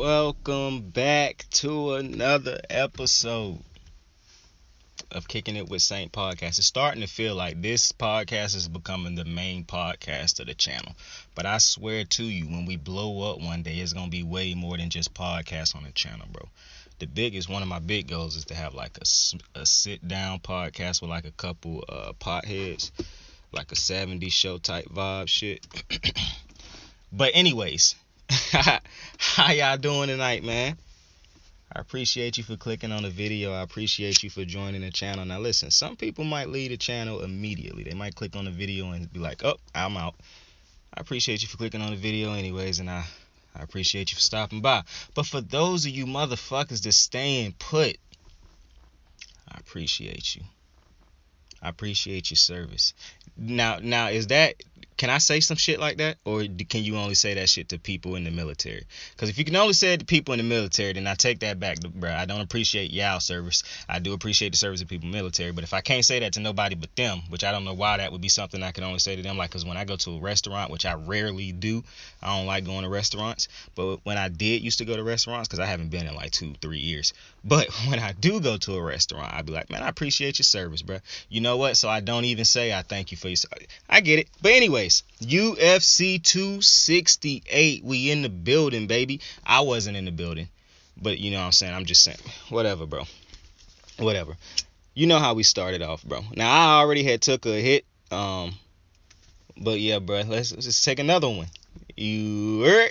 Welcome back to another episode of Kicking It with Saint podcast. It's starting to feel like this podcast is becoming the main podcast of the channel. But I swear to you, when we blow up one day, it's going to be way more than just podcasts on the channel, bro. One of my big goals is to have like a sit down podcast with like a couple potheads, like a 70s show type vibe shit. But anyways, how y'all doing tonight, man? I appreciate you for clicking on the video. I appreciate you for joining the channel. Now listen, some people might leave the channel immediately. They might click on the video and be like, oh, I'm out. I appreciate you for clicking on the video anyways, and I appreciate you for stopping by. But for those of you motherfuckers that staying put, I appreciate you. I appreciate your service. Now is that, can I say some shit like that, or can you only say that shit to people in the military? Because if you can only say it to people in the military, then I take that back, bro. I don't appreciate y'all service. I do appreciate the service of people in the military, but if I can't say that to nobody but them, which I don't know why that would be something I can only say to them, like, because when I go to a restaurant, which I rarely do, I don't like going to restaurants, but when I did used to go to restaurants, because I haven't been in like 2-3 years, but when I do go to a restaurant, I'd be like, man, I appreciate your service, bro. You know what? So I don't even say I thank you for your service. I get it. But anyways, UFC268, we in the building, baby. I wasn't in the building, but you know what I'm saying? I'm just saying, whatever, bro. Whatever. You know how we started off, bro. Now, I already had took a hit, but yeah, bro, let's just take another one. You heard?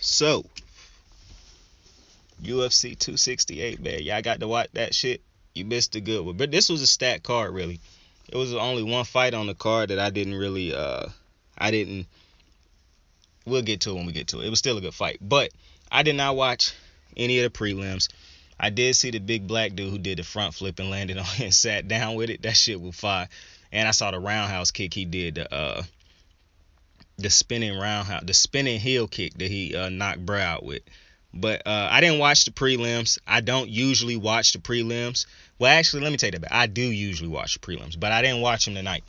So, UFC 268, man. Y'all got to watch that shit. You missed a good one. But this was a stacked card, really. It was only one fight on the card that I didn't really, we'll get to it when we get to it. It was still a good fight. But I did not watch any of the prelims. I did see the big black dude who did the front flip and landed on it and sat down with it. That shit was fire. And I saw the roundhouse kick he did, the spinning heel kick that he knocked Bray out with. But I didn't watch the prelims. I don't usually watch the prelims. Well, actually, let me take that back. I do usually watch the prelims, but I didn't watch them tonight.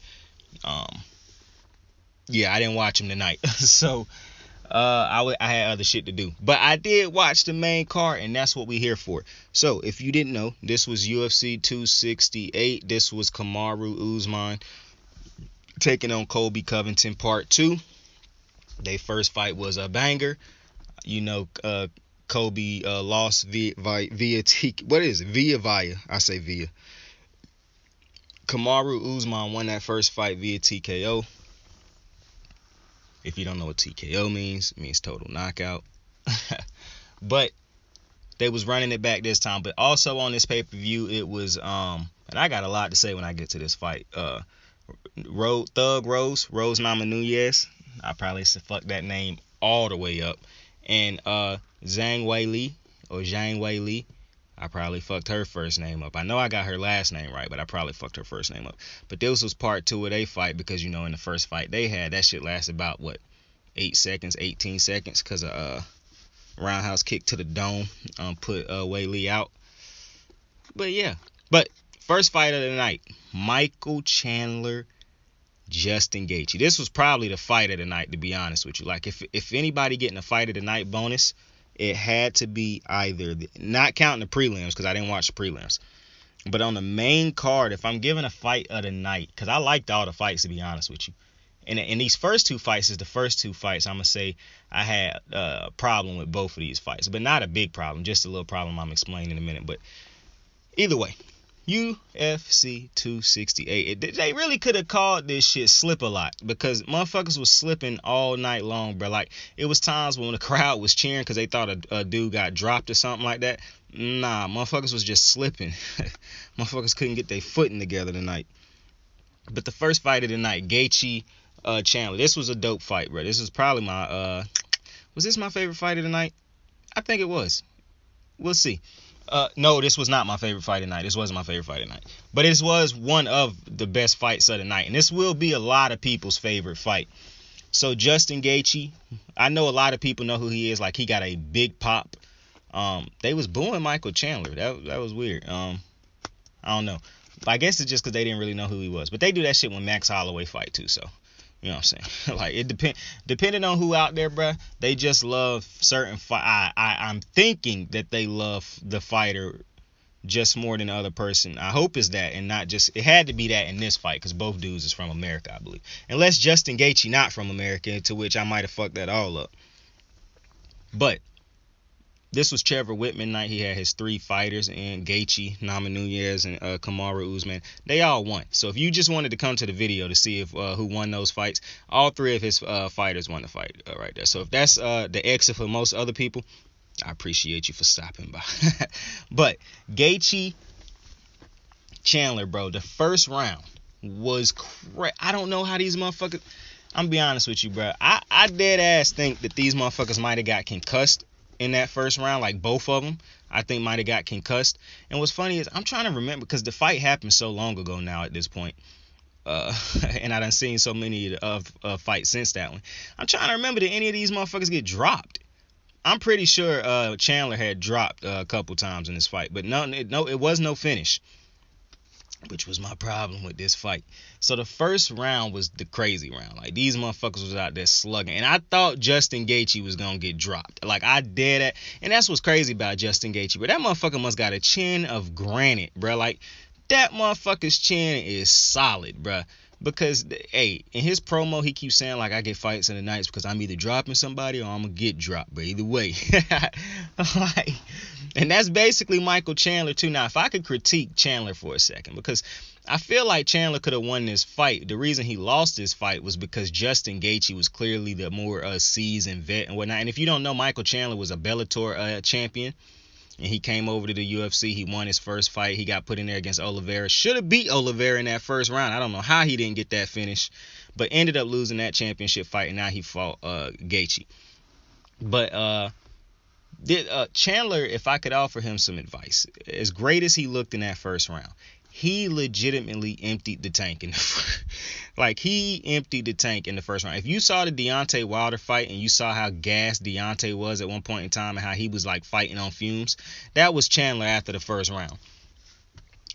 Yeah, I didn't watch them tonight. So I had other shit to do. But I did watch the main card, and that's what we're here for. So if you didn't know, this was UFC 268. This was Kamaru Usman taking on Covington Part 2. Their first fight was a banger. You know, Kobe lost via I say via. Kamaru Usman won that first fight via TKO. If you don't know what TKO means, it means total knockout. But they was running it back this time. But also on this pay-per-view, it was and I got a lot to say when I get to this fight. Rose Namajunas. I probably fucked that name all the way up. And Zhang Weili, I probably fucked her first name up. I know I got her last name right, but I probably fucked her first name up. But this was part 2 of their fight because, you know, in the first fight they had, that shit lasted about, 18 seconds, because a roundhouse kick to the dome put Weili out. But yeah, first fight of the night, Michael Chandler, Justin Gaethje. This was probably the fight of the night, to be honest with you. Like, if anybody getting a fight of the night bonus, it had to be either, not counting the prelims, because I didn't watch the prelims, but on the main card, if I'm giving a fight of the night, because I liked all the fights, to be honest with you. And these first 2 fights I'm going to say I had a problem with both of these fights, but not a big problem, just a little problem I'm explaining in a minute. But either way, UFC 268. They really could have called this shit slip a lot, because motherfuckers was slipping all night long, bro. Like, it was times when the crowd was cheering because they thought a dude got dropped or something like that. Nah, motherfuckers was just slipping. Motherfuckers couldn't get their footing together tonight. But the first fight of the night, Gaethje Chandler. This was a dope fight, bro. This was probably my was this my favorite fight of the night? I think it was. We'll see. No, this was not my favorite fight of the night. This wasn't my favorite fight of the night. But this was one of the best fights of the night. And this will be a lot of people's favorite fight. So Justin Gaethje, I know a lot of people know who he is. Like, he got a big pop. They was booing Michael Chandler. That was weird. I don't know. I guess it's just because they didn't really know who he was. But they do that shit when Max Holloway fight too. So you know what I'm saying? Like it depending on who out there, bruh. They just love certain fight. I'm thinking that they love the fighter just more than the other person. I hope it's that and not just. It had to be that in this fight because both dudes is from America, I believe. Unless Justin Gaethje not from America, to which I might have fucked that all up. But this was Trevor Whitman night. He had his 3 fighters, and Gaethje, Nama Nunez, and Kamaru Usman. They all won. So if you just wanted to come to the video to see if who won those fights, all 3 of his fighters won the fight right there. So if that's the exit for most other people, I appreciate you for stopping by. But Gaethje Chandler, bro, the first round was I don't know how these motherfuckers. I'm gonna be honest with you, bro. I dead ass think that these motherfuckers might have got concussed in that first round, like both of them, I think might have got concussed. And what's funny is I'm trying to remember because the fight happened so long ago now at this point, and I done seen so many of fights since that one. I'm trying to remember, did any of these motherfuckers get dropped? I'm pretty sure Chandler had dropped a couple times in this fight, but it was no finish, which was my problem with this fight. So the first round was the crazy round. Like these motherfuckers was out there slugging, and I thought Justin Gaethje was gonna get dropped. Like I did it, and that's what's crazy about Justin Gaethje. But that motherfucker must got a chin of granite, bro. Like that motherfucker's chin is solid, bro. Because hey, in his promo he keeps saying like I get fights in the nights because I'm either dropping somebody or I'm gonna get dropped. But either way, like. And that's basically Michael Chandler too. Now, if I could critique Chandler for a second, because I feel like Chandler could have won this fight. The reason he lost this fight was because Justin Gaethje was clearly the more seasoned vet and whatnot. And if you don't know, Michael Chandler was a Bellator champion, and he came over to the UFC. He won his first fight. He got put in there against Oliveira. Should have beat Oliveira in that first round. I don't know how he didn't get that finish, but ended up losing that championship fight, and now he fought Gaethje. But Chandler, if I could offer him some advice, as great as he looked in that first round, he legitimately emptied the tank in the like he emptied the tank in the first round. If you saw the Deontay Wilder fight and you saw how gassed Deontay was at one point in time and how he was like fighting on fumes, that was Chandler after the first round.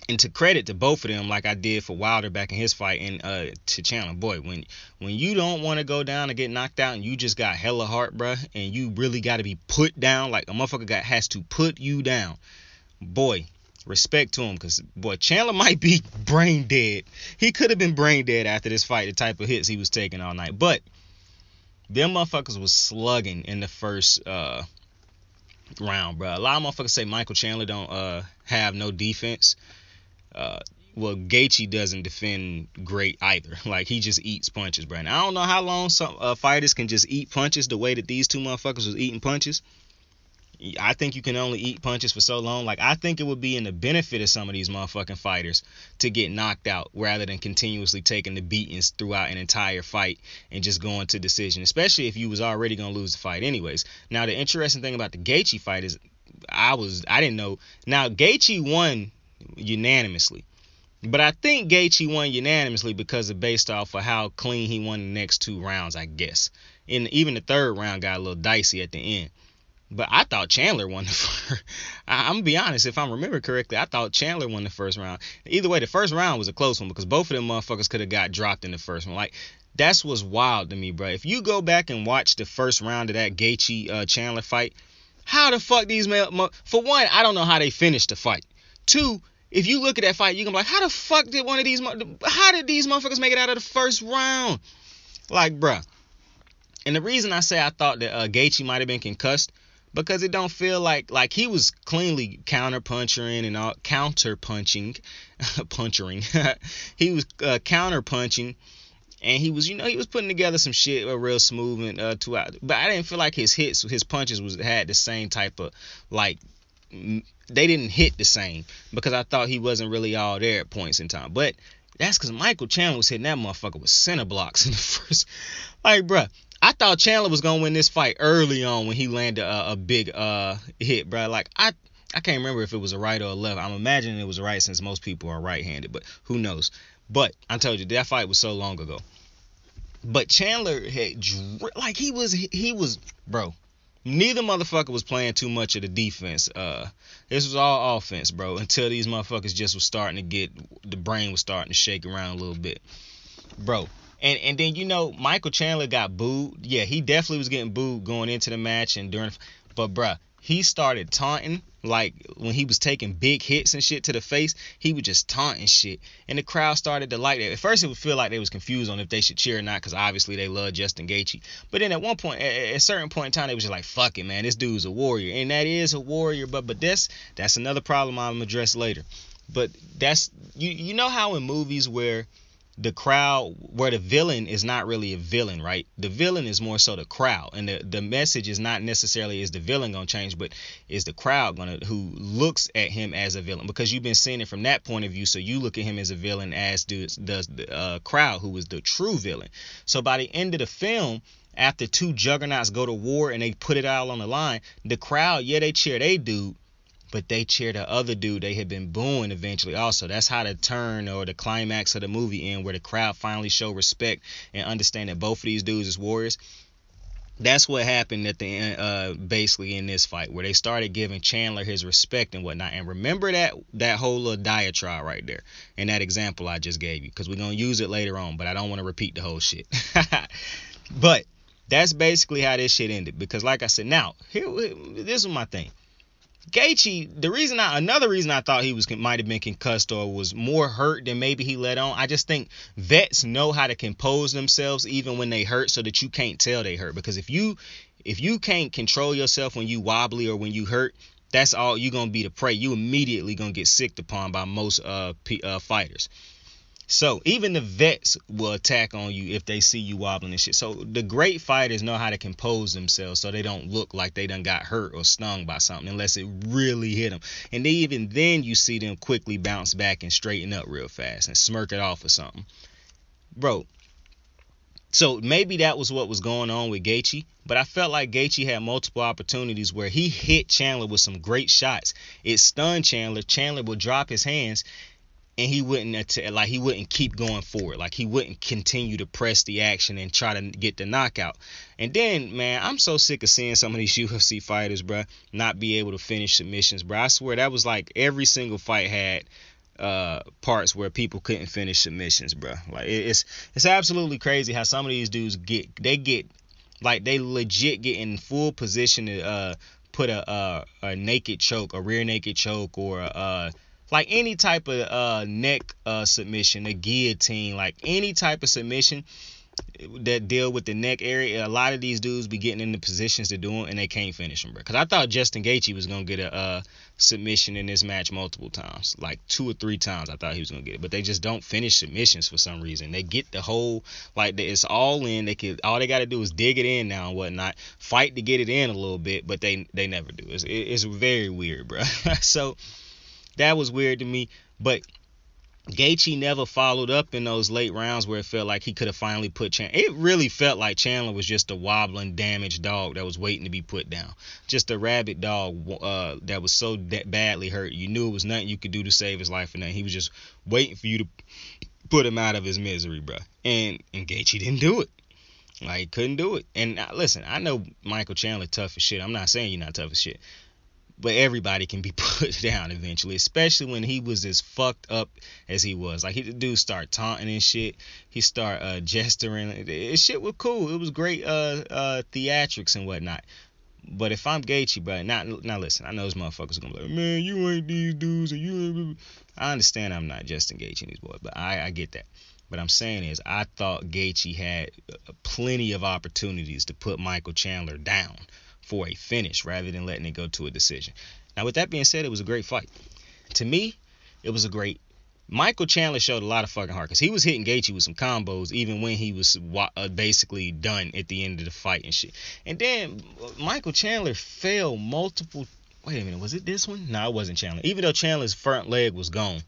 And to credit to both of them, like I did for Wilder back in his fight, and to Chandler, boy, when you don't want to go down and get knocked out and you just got hella heart, bruh, and you really got to be put down, like a motherfucker has to put you down, boy, respect to him, because, boy, Chandler might be brain dead. He could have been brain dead after this fight, the type of hits he was taking all night. But them motherfuckers was slugging in the first round, bruh. A lot of motherfuckers say Michael Chandler don't have no defense. Well, Gaethje doesn't defend great either. Like, he just eats punches, bro. And I don't know how long some fighters can just eat punches the way that these two motherfuckers was eating punches. I think you can only eat punches for so long. Like, I think it would be in the benefit of some of these motherfucking fighters to get knocked out rather than continuously taking the beatings throughout an entire fight and just going to decision, especially if you was already going to lose the fight anyways. Now, the interesting thing about the Gaethje fight is I didn't know. Now, Gaethje won unanimously, but I think Gaethje won unanimously because of based off of how clean he won the next 2 rounds, I guess. And even the third round got a little dicey at the end. But I thought Chandler won the first. I'm gonna be honest, if I remember correctly, I thought Chandler won the first round. Either way, the first round was a close one because both of them motherfuckers could have got dropped in the first one. Like, that's what's wild to me, bro. If you go back and watch the first round of that Gaethje Chandler fight, how the fuck these for one, I don't know how they finished the fight. 2, if you look at that fight, you're going to be like, how the fuck did how did these motherfuckers make it out of the first round? Like, bruh. And the reason I say I thought that Gaethje might have been concussed, because it don't feel like he was cleanly counter-punching and all, counter-punching, he was counter-punching, and he was, he was putting together some shit real smooth and but I didn't feel like his punches had the same type of, like, they didn't hit the same because I thought he wasn't really all there at points in time. But that's because Michael Chandler was hitting that motherfucker with center blocks in the first. Like, bruh, I thought Chandler was going to win this fight early on when he landed a big hit, bruh. Like, I can't remember if it was a right or a left. I'm imagining it was a right since most people are right-handed, but who knows. But I told you, that fight was so long ago. But Chandler had, like, he was, bro, Neither motherfucker was playing too much of the defense. This was all offense, bro, until these motherfuckers just was starting to get, the brain was starting to shake around a little bit, bro. And then, Michael Chandler got booed. Yeah, he definitely was getting booed going into the match and during, but bruh, he started taunting, like when he was taking big hits and shit to the face, he was just taunting shit, and the crowd started to like that. At first, it would feel like they was confused on if they should cheer or not, because obviously they love Justin Gaethje. But then at one point, at a certain point in time, they was just like, "Fuck it, man, this dude's a warrior," and that is a warrior. But that's another problem I'm gonna address later. But that's you know how in movies where the crowd, where the villain is not really a villain, right? The villain is more so the crowd, and the message is not necessarily is the villain gonna change, but is the crowd who looks at him as a villain, because you've been seeing it from that point of view, so you look at him as a villain, as does the crowd, who is the true villain. So by the end of the film, after two juggernauts go to war and they put it all on the line, the crowd, yeah, they cheer they dude, but they cheer the other dude they had been booing eventually also. That's how the turn or the climax of the movie end, where the crowd finally show respect and understand that both of these dudes is warriors. That's what happened at the end, basically in this fight, where they started giving Chandler his respect and whatnot. And remember that whole little diatribe right there, and that example I just gave you, because we're going to use it later on, but I don't want to repeat the whole shit. But that's basically how this shit ended, because like I said, now, this is my thing. Gaethje, another reason I thought he might have been concussed or was more hurt than maybe he let on. I just think vets know how to compose themselves even when they hurt, so that you can't tell they hurt. Because if you can't control yourself when you wobbly or when you hurt, that's all you're gonna be the prey. You immediately gonna get sicked upon by most fighters. So even the vets will attack on you if they see you wobbling and shit. So the great fighters know how to compose themselves so they don't look like they done got hurt or stung by something, unless it really hit them. And even then you see them quickly bounce back and straighten up real fast and smirk it off or something. Bro, so maybe that was what was going on with Gaethje, but I felt like Gaethje had multiple opportunities where he hit Chandler with some great shots. It stunned Chandler. Chandler would drop his hands, and he wouldn't keep going forward. Like, he wouldn't continue to press the action and try to get the knockout. And then, man, I'm so sick of seeing some of these UFC fighters, bro, not be able to finish submissions, bro. I swear that was like every single fight had parts where people couldn't finish submissions, bro. Like, it's absolutely crazy how some of these dudes they legit get in full position to put a naked choke, a rear naked choke, or like any type of neck submission, a guillotine, like any type of submission that deal with the neck area. A lot of these dudes be getting in the positions to do them, and they can't finish them, bro. Because I thought Justin Gaethje was going to get a submission in this match multiple times. Like 2 or 3 times I thought he was going to get it. But they just don't finish submissions for some reason. They get the whole, like, it's all in. All they got to do is dig it in now and whatnot. Fight to get it in a little bit, but they never do. It's very weird, bro. So that was weird to me. But Gaethje never followed up in those late rounds where it felt like he could have finally put Chandler. It really felt like Chandler was just a wobbling, damaged dog that was waiting to be put down. Just a rabid dog that was so badly hurt. You knew it was nothing you could do to save his life or nothing. He was just waiting for you to put him out of his misery, bro. And Gaethje didn't do it. Like, couldn't do it. And listen, I know Michael Chandler tough as shit. I'm not saying you're not tough as shit. But everybody can be put down eventually, especially when he was as fucked up as he was. Like, the dude start taunting and shit. He start gesturing. Shit was cool. It was great theatrics and whatnot. But if I'm Gaethje, bro, now listen, I know those motherfuckers are gonna be like, man, you ain't these dudes, and you ain't. I understand I'm not Justin Gaethje and these boys, but I get that. What I'm saying is, I thought Gaethje had plenty of opportunities to put Michael Chandler down for a finish rather than letting it go to a decision. Now, with that being said, it was a great fight. To me, it was a great. Michael Chandler showed a lot of fucking heart, because he was hitting Gaethje with some combos even when he was basically done at the end of the fight and shit. And then Michael Chandler failed multiple. Wait a minute, was it this one? No, it wasn't Chandler. Even though Chandler's front leg was gone,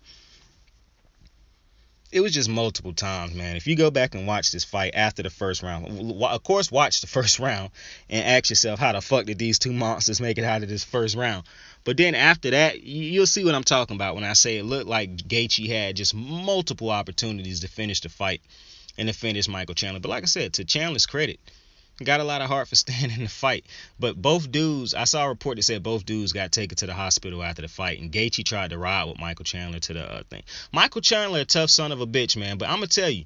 it was just multiple times, man. If you go back and watch this fight after the first round, of course, watch the first round and ask yourself, how the fuck did these two monsters make it out of this first round? But then after that, you'll see what I'm talking about when I say it looked like Gaethje had just multiple opportunities to finish the fight and to finish Michael Chandler. But like I said, to Chandler's credit, Got a lot of heart for staying in the fight. But both dudes, I saw a report that said both dudes got taken to the hospital after the fight. And Gaethje tried to ride with Michael Chandler to the thing. Michael Chandler, a tough son of a bitch, man. But I'm going to tell you,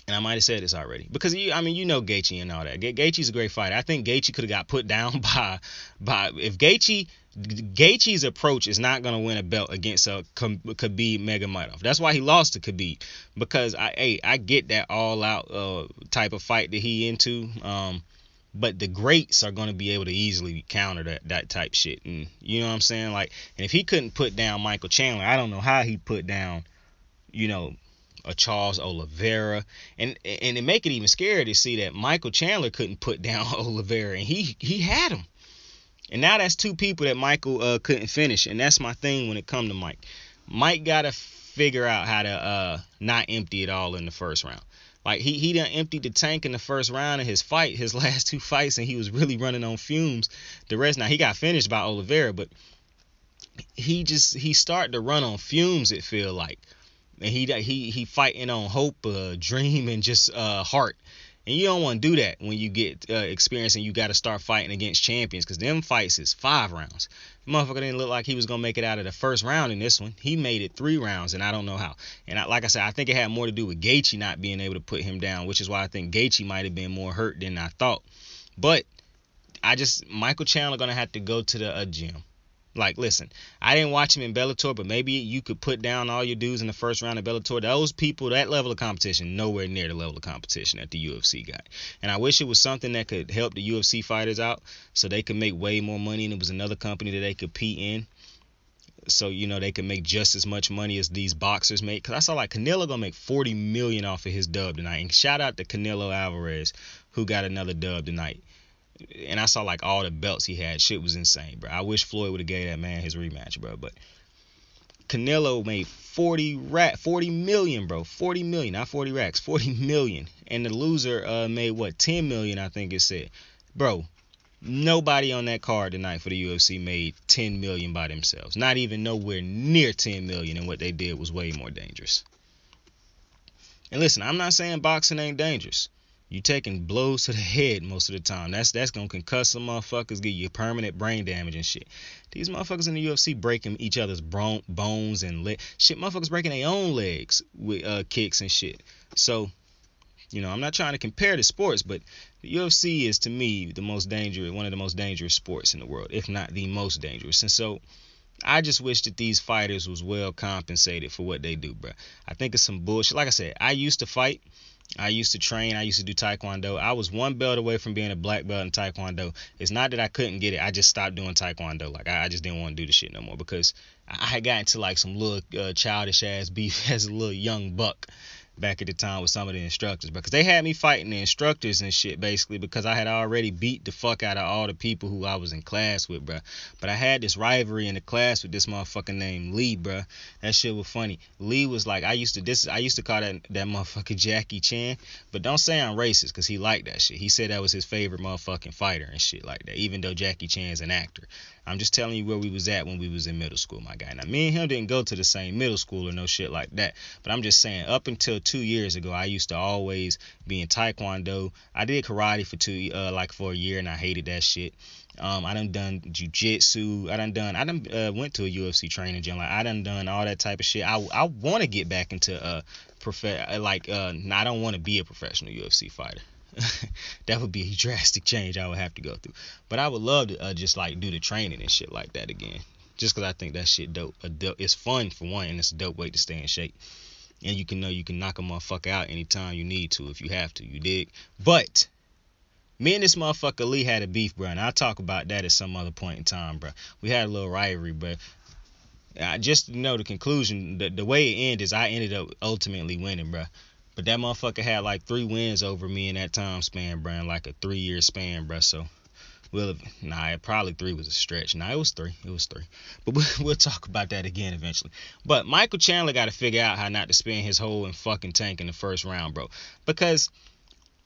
and I might have said this already, because you know Gaethje and all that. Gaethje's a great fighter. I think Gaethje could have got put down by if Gaethje's approach is not gonna win a belt against a Khabib Nurmagomedov. That's why he lost to Khabib, because I get that all out type of fight that he into. But the greats are going to be able to easily counter that type shit. And you know what I'm saying? Like, and if he couldn't put down Michael Chandler, I don't know how he put down, a Charles Oliveira. And it make it even scarier to see that Michael Chandler couldn't put down Oliveira, and he had him. And now that's two people that Michael couldn't finish. And that's my thing when it come to Mike. Mike got to figure out how to not empty it all in the first round. Like, he done emptied the tank in the first round of his last two fights, and he was really running on fumes. The rest, now he got finished by Oliveira, but he started to run on fumes, it feel like. And he fighting on hope, dream, and just heart. And you don't want to do that when you get experience and you got to start fighting against champions, because them fights is 5 rounds. The motherfucker didn't look like he was going to make it out of the first round in this one. He made it 3 rounds, and I don't know how. And like I said, I think it had more to do with Gaethje not being able to put him down, which is why I think Gaethje might have been more hurt than I thought. But Michael Chandler going to have to go to the gym. Like, listen, I didn't watch him in Bellator, but maybe you could put down all your dudes in the first round of Bellator. Those people, that level of competition, nowhere near the level of competition that the UFC got. And I wish it was something that could help the UFC fighters out so they could make way more money, and it was another company that they could compete in. So, they could make just as much money as these boxers make. Because I saw, like, Canelo going to make $40 million off of his dub tonight. And shout out to Canelo Alvarez, who got another dub tonight. And I saw, like, all the belts he had. Shit was insane, bro. I wish Floyd would have gave that man his rematch, bro. But Canelo made 40 million, bro. 40 million, not 40 racks. 40 million. And the loser made, 10 million, I think it said. Bro, nobody on that card tonight for the UFC made 10 million by themselves. Not even nowhere near 10 million. And what they did was way more dangerous. And listen, I'm not saying boxing ain't dangerous. You taking blows to the head most of the time. That's gonna concuss some motherfuckers, give you permanent brain damage and shit. These motherfuckers in the UFC breaking each other's bones and shit. Motherfuckers breaking their own legs with kicks and shit. So, I'm not trying to compare the sports, but the UFC is, to me, one of the most dangerous sports in the world, if not the most dangerous. And so, I just wish that these fighters was well compensated for what they do, bro. I think it's some bullshit. Like I said, I used to fight. I used to train. I used to do Taekwondo. I was 1 belt away from being a black belt in Taekwondo. It's not that I couldn't get it. I just stopped doing Taekwondo. Like, I just didn't want to do the shit no more, because I had gotten into, like, some little childish ass beef as a little young buck back at the time with some of the instructors, because they had me fighting the instructors and shit, basically, because I had already beat the fuck out of all the people who I was in class with, bro. But I had this rivalry in the class with this motherfucker named Lee, bro. That shit was funny. Lee was like, I used to call that motherfucker Jackie Chan, but don't say I'm racist, because he liked that shit. He said that was his favorite motherfucking fighter and shit like that, even though Jackie Chan's an actor. I'm just telling you where we was at when we was in middle school, my guy. Now, me and him didn't go to the same middle school or no shit like that, but I'm just saying, up until 2 years ago, I used to always be in Taekwondo. I did karate for a year, and I hated that shit. I done jiu-jitsu. I done went to a UFC training gym. Like, I done all that type of shit. I want to get back into I don't want to be a professional UFC fighter. That would be a drastic change I would have to go through. But I would love to just like do the training and shit like that again, just because I think that shit dope. It's fun for one, and it's a dope way to stay in shape. And you can knock a motherfucker out anytime you need to, if you have to, you dig? But me and this motherfucker Lee had a beef, bro, and I'll talk about that at some other point in time, bro. We had a little rivalry, bro. Just to know the conclusion, the way it ended is I ended up ultimately winning, bro. But that motherfucker had like 3 wins over me in that time span, bro, in like a 3-year span, bro. So, probably 3 was a stretch. It was 3. But we'll talk about that again eventually. But Michael Chandler got to figure out how not to spend his whole and fucking tank in the first round, bro. Because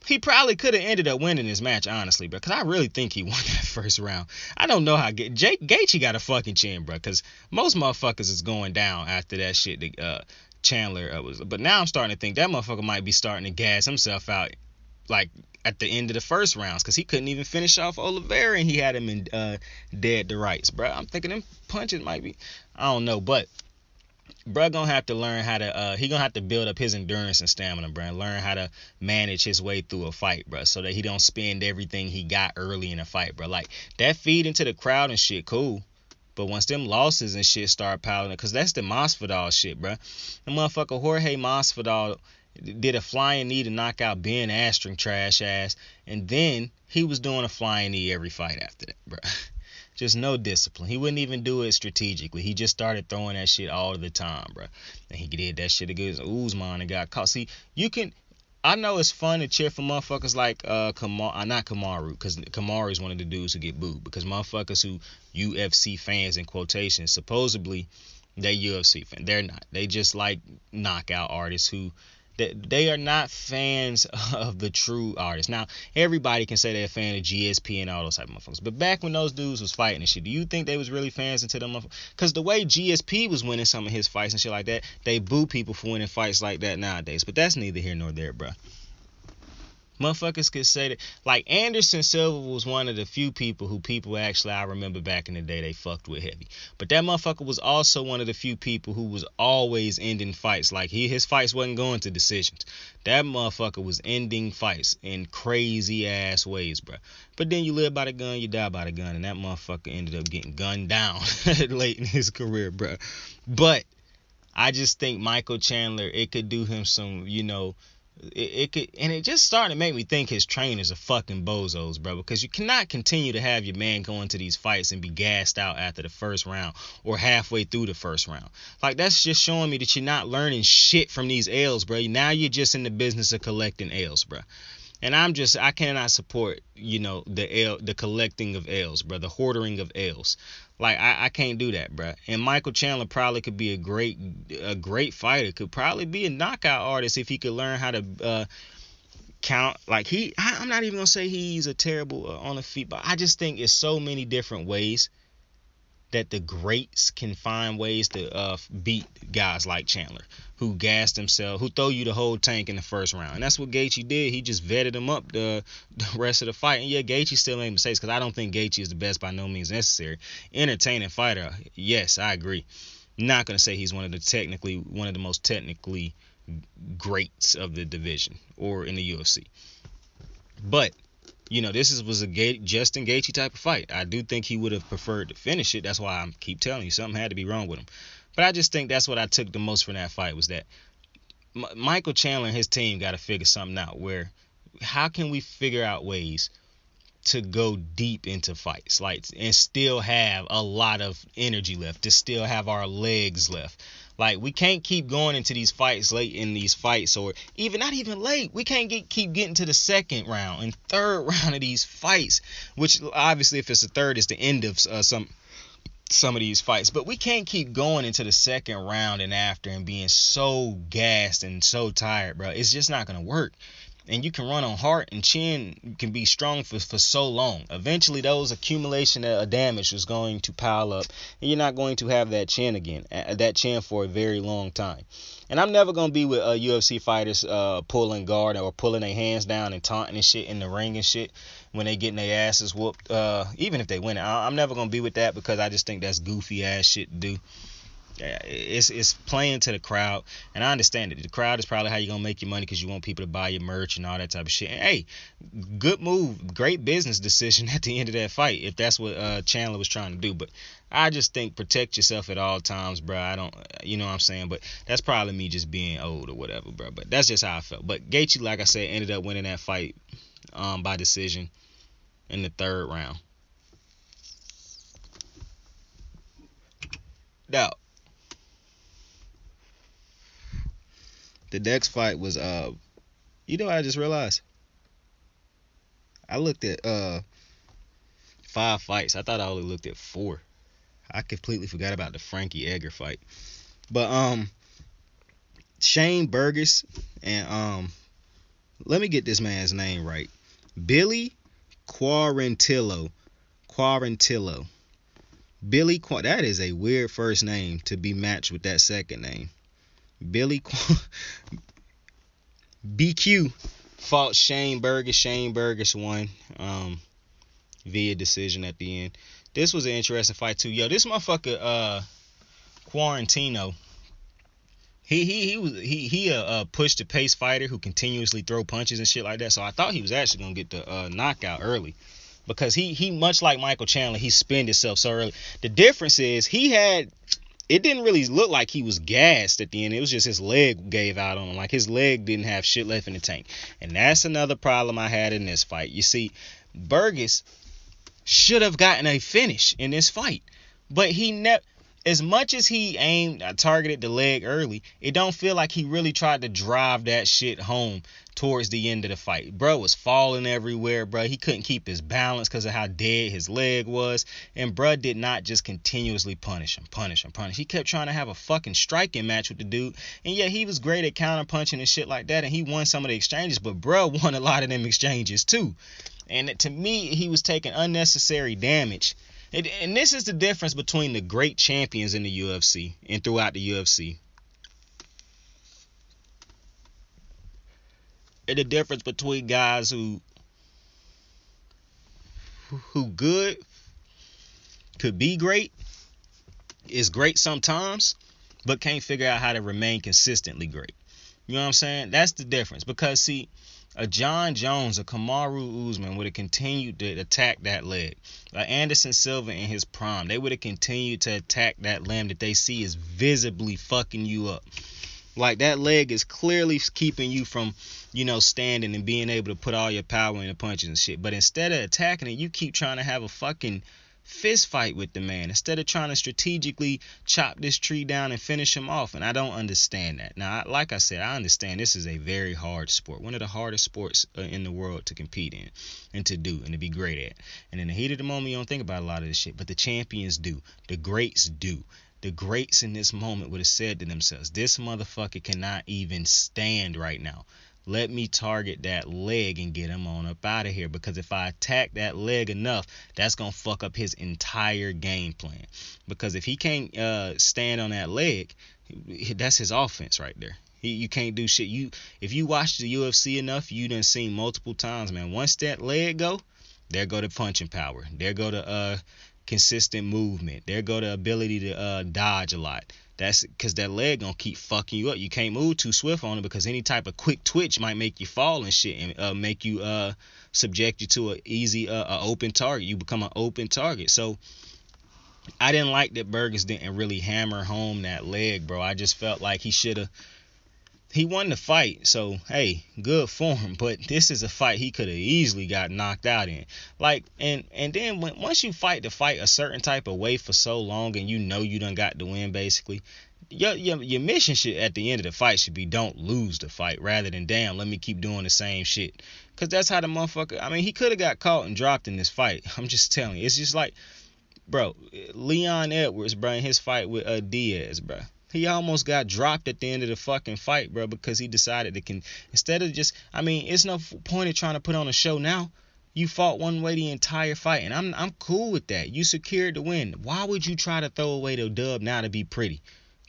he probably could have ended up winning this match, honestly, bro. Because I really think he won that first round. I don't know how Gaethje got a fucking chin, bro. Because most motherfuckers is going down after that shit that Chandler was. But now I'm starting to think that motherfucker might be starting to gas himself out, like at the end of the first rounds because he couldn't even finish off Oliveira and he had him in dead to rights, bro. I'm thinking them punches might be, I don't know, but bro gonna have to learn how to he gonna have to build up his endurance and stamina, bro, and learn how to manage his way through a fight, bro, so that he don't spend everything he got early in a fight, bro. Like that feed into the crowd and shit, cool. But once them losses and shit start piling up, because that's the Masvidal shit, bro. The motherfucker Jorge Masvidal did a flying knee to knock out Ben Askren, trash ass, and then he was doing a flying knee every fight after that, bro. Just no discipline. He wouldn't even do it strategically. He just started throwing that shit all the time, bro. And he did that shit against Usman and got caught. See, you can... I know it's fun to cheer for motherfuckers like not Kamaru, because Kamaru is one of the dudes who get booed, because motherfuckers who UFC fans in quotations, supposedly they UFC fans. They're not. They just like knockout artists who they are not fans of the true artists. Now, everybody can say they're a fan of GSP and all those type of motherfuckers. But back when those dudes was fighting and shit, do you think they was really fans into them motherfuckers? Because the way GSP was winning some of his fights and shit like that, they boo people for winning fights like that nowadays. But that's neither here nor there, bro. Motherfuckers could say that. Like, Anderson Silva was one of the few people who I remember back in the day they fucked with heavy. But that motherfucker was also one of the few people who was always ending fights. Like, his fights wasn't going to decisions. That motherfucker was ending fights in crazy ass ways, bro. But then you live by the gun, you die by the gun. And that motherfucker ended up getting gunned down late in his career, bro. But I just think Michael Chandler, it could do him some, it could, and it just started to make me think his trainers are fucking bozos, bro, because you cannot continue to have your man go into these fights and be gassed out after the first round or halfway through the first round. Like, that's just showing me that you're not learning shit from these L's, bro. Now you're just in the business of collecting L's, bro. And I cannot support, the collecting of L's, bro, the hoarding of L's. Like, I can't do that, bro. And Michael Chandler probably could be a great fighter. Could probably be a knockout artist if he could learn how to count. Like, I'm not even gonna say he's a terrible on the feet, but I just think it's so many different ways that the greats can find ways to beat guys like Chandler, who gassed himself, who throw you the whole tank in the first round. And that's what Gaethje did. He just vetted him up the rest of the fight. And yeah, Gaethje still made mistakes, because I don't think Gaethje is the best by no means necessary. Entertaining fighter, yes, I agree. Not going to say he's one of the most technically greats of the division or in the UFC. But this was a Justin Gaethje type of fight. I do think he would have preferred to finish it. That's why I keep telling you, something had to be wrong with him. But I just think that's what I took the most from that fight, was that Michael Chandler and his team got to figure something out, where how can we figure out ways to go deep into fights, like, and still have a lot of energy left, to still have our legs left. Like, we can't keep going into these fights late in these fights, or not even late. We can't keep getting to the second round and third round of these fights, which obviously if it's the third, it's the end of some of these fights. But we can't keep going into the second round and after and being so gassed and so tired, bro. It's just not going to work. And you can run on heart, and chin can be strong for so long. Eventually, those accumulation of damage is going to pile up, and you're not going to have that chin again, that chin for a very long time. And I'm never going to be with UFC fighters pulling guard or pulling their hands down and taunting and shit in the ring and shit when they getting their asses whooped, even if they win it. I'm never going to be with that, because I just think that's goofy ass shit to do. It's playing to the crowd, and I understand it. The crowd is probably how you're gonna make your money, because you want people to buy your merch and all that type of shit. And hey, good move, great business decision at the end of that fight, if that's what Chandler was trying to do. But I just think protect yourself at all times, bro. I don't, you know what I'm saying? But that's probably me just being old or whatever, bro. But that's just how I felt. But Gaethje, like I said, ended up winning that fight by decision in the third round. Now, the next fight was what I just realized? I looked at 5 fights. I thought I only looked at 4. I completely forgot about the Frankie Edgar fight. But Shane Burgess and let me get this man's name right. Billy Quarantillo. That is a weird first name to be matched with that second name. BQ fought Shane Burgess. Shane Burgess won via decision at the end. This was an interesting fight too. Yo, this motherfucker Quarantino. He a push to pace fighter who continuously throw punches and shit like that. So I thought he was actually gonna get the knockout early, because he much like Michael Chandler, he spinned himself so early. The difference is it didn't really look like he was gassed at the end. It was just his leg gave out on him. Like his leg didn't have shit left in the tank. And that's another problem I had in this fight. You see, Burgess should have gotten a finish in this fight, but he never. As much as he targeted the leg early, it don't feel like he really tried to drive that shit home towards the end of the fight. Bro was falling everywhere, bro. He couldn't keep his balance because of how dead his leg was. And bro did not just continuously punish him. He kept trying to have a fucking striking match with the dude. And yeah, he was great at counter punching and shit like that. And he won some of the exchanges, but bro won a lot of them exchanges too. And to me, he was taking unnecessary damage. And this is the difference between the great champions in the UFC and throughout the UFC. And the difference between guys who good, could be great, is great sometimes, but can't figure out how to remain consistently great. You know what I'm saying? That's the difference. Because see, a John Jones, a Kamaru Usman would have continued to attack that leg. Anderson Silva in his prime, they would have continued to attack that limb that they see is visibly fucking you up. Like that leg is clearly keeping you from, standing and being able to put all your power into punches and shit. But instead of attacking it, you keep trying to have a fucking fist fight with the man instead of trying to strategically chop this tree down and finish him off. And I don't understand that. Now, like I said, I understand this is a very hard sport, one of the hardest sports in the world to compete in and to do and to be great at. And in the heat of the moment, you don't think about a lot of this shit, but the champions do. The greats do. The greats in this moment would have said to themselves, this motherfucker cannot even stand right now. Let me target that leg and get him on up out of here. Because if I attack that leg enough, that's going to fuck up his entire game plan. Because if he can't stand on that leg, that's his offense right there. You can't do shit. If you watch the UFC enough, you done seen multiple times, man. Once that leg go, there go the punching power. There go the consistent movement. There go the ability to dodge a lot. That's because that leg gonna keep fucking you up. You can't move too swift on it because any type of quick twitch might make you fall and shit, and make you subject you to an easy open target. You become an open target. So I didn't like that Burgess didn't really hammer home that leg, bro. I just felt like he won the fight, so hey, good for him. But this is a fight he could have easily got knocked out in. Like, and then once you fight a certain type of way for so long, and you done got the win, basically, your mission should at the end of the fight should be don't lose the fight, rather than damn let me keep doing the same shit. Cause that's how the motherfucker. I mean, he could have got caught and dropped in this fight. I'm just telling you, it's just like, bro, Leon Edwards, bro, in his fight with Diaz, bro. He almost got dropped at the end of the fucking fight, bro, because he decided to instead of just, I mean, it's no point in trying to put on a show now. You fought one way the entire fight, and I'm cool with that. You secured the win. Why would you try to throw away the dub now to be pretty,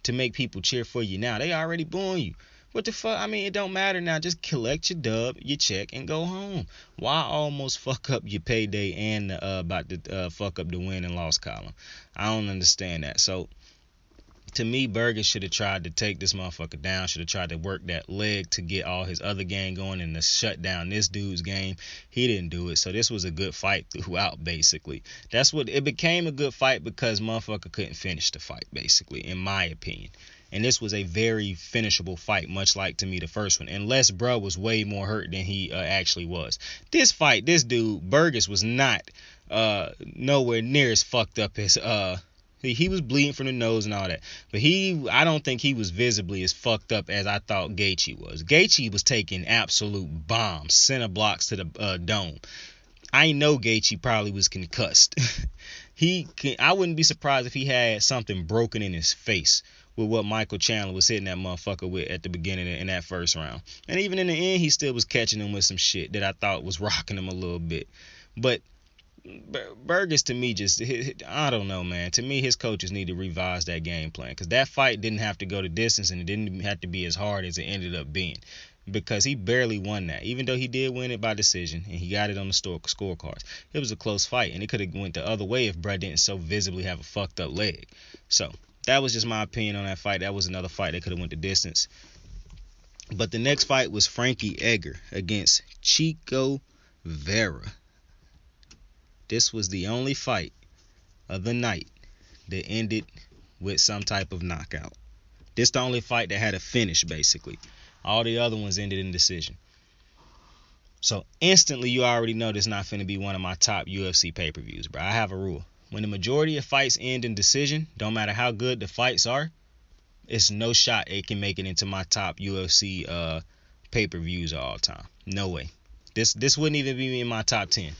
to make people cheer for you now? They already booing you. What the fuck? I mean, it don't matter now. Just collect your dub, your check, and go home. Why almost fuck up your payday and about to fuck up the win and loss column? I don't understand that. So, to me, Burgess should have tried to take this motherfucker down, should have tried to work that leg to get all his other game going and to shut down this dude's game. He didn't do it, so this was a good fight throughout, basically. It became a good fight because motherfucker couldn't finish the fight, basically, in my opinion. And this was a very finishable fight, much like, to me, the first one. Unless bro was way more hurt than he actually was. This fight, this dude, Burgess, was not nowhere near as fucked up as... He was bleeding from the nose and all that. But I don't think he was visibly as fucked up as I thought Gaethje was. Gaethje was taking absolute bombs, center blocks to the dome. I know Gaethje probably was concussed. I wouldn't be surprised if he had something broken in his face with what Michael Chandler was hitting that motherfucker with at the beginning in that first round. And even in the end, he still was catching him with some shit that I thought was rocking him a little bit. But Burgess, to me, just, I don't know, man. To me, his coaches need to revise that game plan, because that fight didn't have to go the distance, and it didn't have to be as hard as it ended up being, because he barely won that. Even though he did win it by decision and he got it on the scorecards, it was a close fight, and it could have went the other way if Brad didn't so visibly have a fucked up leg. So that was just my opinion on that fight. That was another fight that could have went the distance. But the next fight was Frankie Edgar against Chico Vera. This was the only fight of the night that ended with some type of knockout. This the only fight that had a finish, basically. All the other ones ended in decision. So instantly, you already know this not finna be one of my top UFC pay-per-views, bro. I have a rule. When the majority of fights end in decision, don't matter how good the fights are, it's no shot it can make it into my top UFC pay-per-views of all time. No way. This wouldn't even be in my top 10,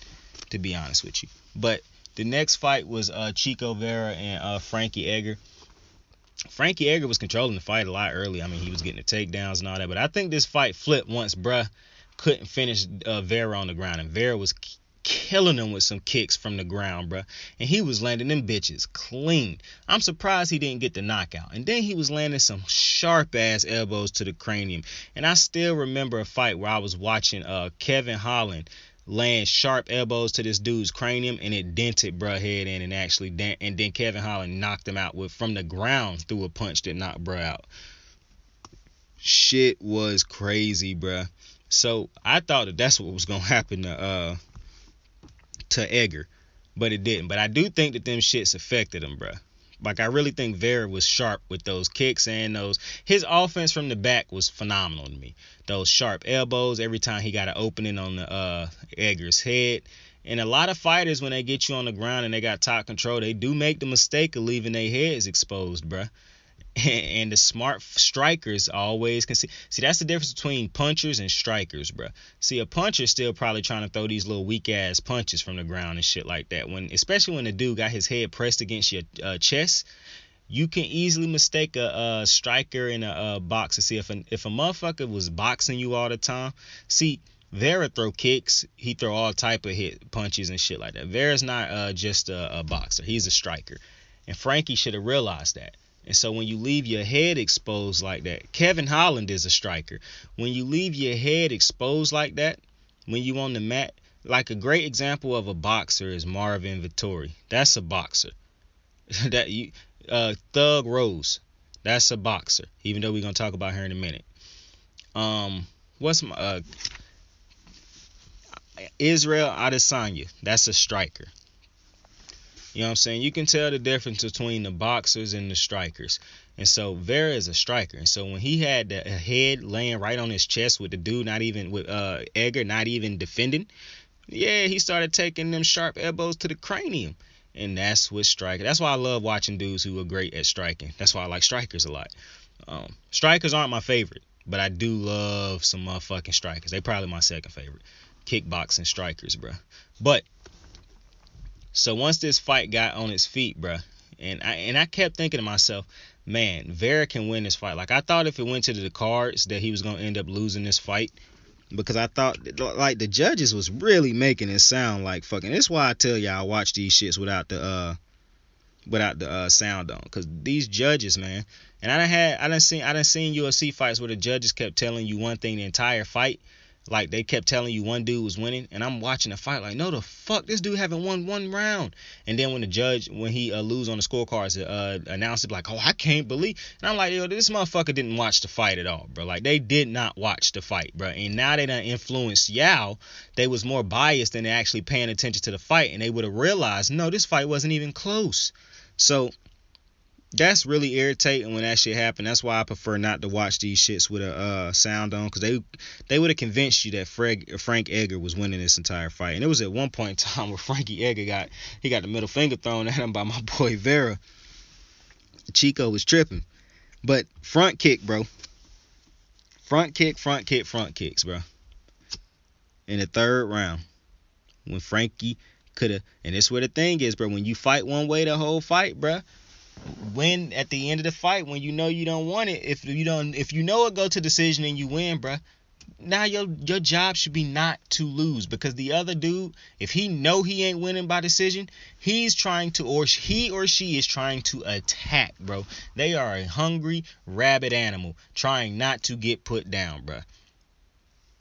to be honest with you. But the next fight was Chico Vera and Frankie Edgar. Frankie Edgar was controlling the fight a lot early. I mean, he was getting the takedowns and all that. But I think this fight flipped once bruh couldn't finish Vera on the ground. And Vera was killing him with some kicks from the ground, bruh. And he was landing them bitches clean. I'm surprised he didn't get the knockout. And then he was landing some sharp-ass elbows to the cranium. And I still remember a fight where I was watching Kevin Holland land sharp elbows to this dude's cranium, and it dented bruh head in, and actually and then Kevin Holland knocked him out from the ground through a punch that knocked bruh out. Shit was crazy, bruh. So I thought that's what was gonna happen to Edgar, but it didn't. But I do think that them shits affected him, bruh. Like, I really think Vera was sharp with those kicks and his offense from the back was phenomenal to me. Those sharp elbows every time he got an opening on the Edgar's head. And a lot of fighters, when they get you on the ground and they got top control, they do make the mistake of leaving their heads exposed, bruh. And the smart strikers always can see. That's the difference between punchers and strikers, bro. See, a puncher still probably trying to throw these little weak ass punches from the ground and shit like that. Especially when the dude got his head pressed against your chest, you can easily mistake a striker and a boxer. See, if a motherfucker was boxing you all the time, see, Vera throw kicks, he throw all type of punches and shit like that. Vera's not just a boxer, he's a striker, and Frankie should have realized that. And so when you leave your head exposed like that, Kevin Holland is a striker. When you leave your head exposed like that, when you on the mat, like a great example of a boxer is Marvin Vettori. That's a boxer. Thug Rose, that's a boxer. Even though we're gonna talk about her in a minute. Israel Adesanya, that's a striker. You know what I'm saying? You can tell the difference between the boxers and the strikers. And so Vera is a striker. And so when he had the head laying right on his chest with the dude Edgar not even defending, yeah, he started taking them sharp elbows to the cranium. And that's what striker. That's why I love watching dudes who are great at striking. That's why I like strikers a lot. Strikers aren't my favorite, but I do love some motherfucking strikers. They probably my second favorite. Kickboxing strikers, bro. But so once this fight got on its feet, bruh, and I kept thinking to myself, man, Vera can win this fight. Like, I thought if it went to the cards that he was going to end up losing this fight, because I thought, like, the judges was really making it sound like fucking. That's why I tell y'all I watch these shits without the sound on, because these judges, man, and I done seen UFC fights where the judges kept telling you one thing the entire fight. Like, they kept telling you one dude was winning, and I'm watching the fight like, no, the fuck, this dude haven't won one round. And then when the judge, when he lose on the scorecards, announced it like, oh, I can't believe. And I'm like, yo, this motherfucker didn't watch the fight at all, bro. Like, they did not watch the fight, bro. And now they done influenced Yao. They was more biased than they actually paying attention to the fight, and they would have realized, no, this fight wasn't even close. So that's really irritating when that shit happened. That's why I prefer not to watch these shits with a sound on, because they would have convinced you that Frank Edgar was winning this entire fight. And it was at one point in time where Frankie Edgar got the middle finger thrown at him by my boy Vera. Chico was tripping. But front kick, bro. Front kicks, bro. In the third round, when Frankie could have, and this where the thing is, bro, when you fight one way the whole fight, bro, when at the end of the fight, when you know you don't want it, if you know it go to decision and you win, bruh, now your job should be not to lose, because the other dude, if he know he ain't winning by decision, he's trying to, or he or she is trying to attack, bro. They are a hungry, rabid animal trying not to get put down, bro.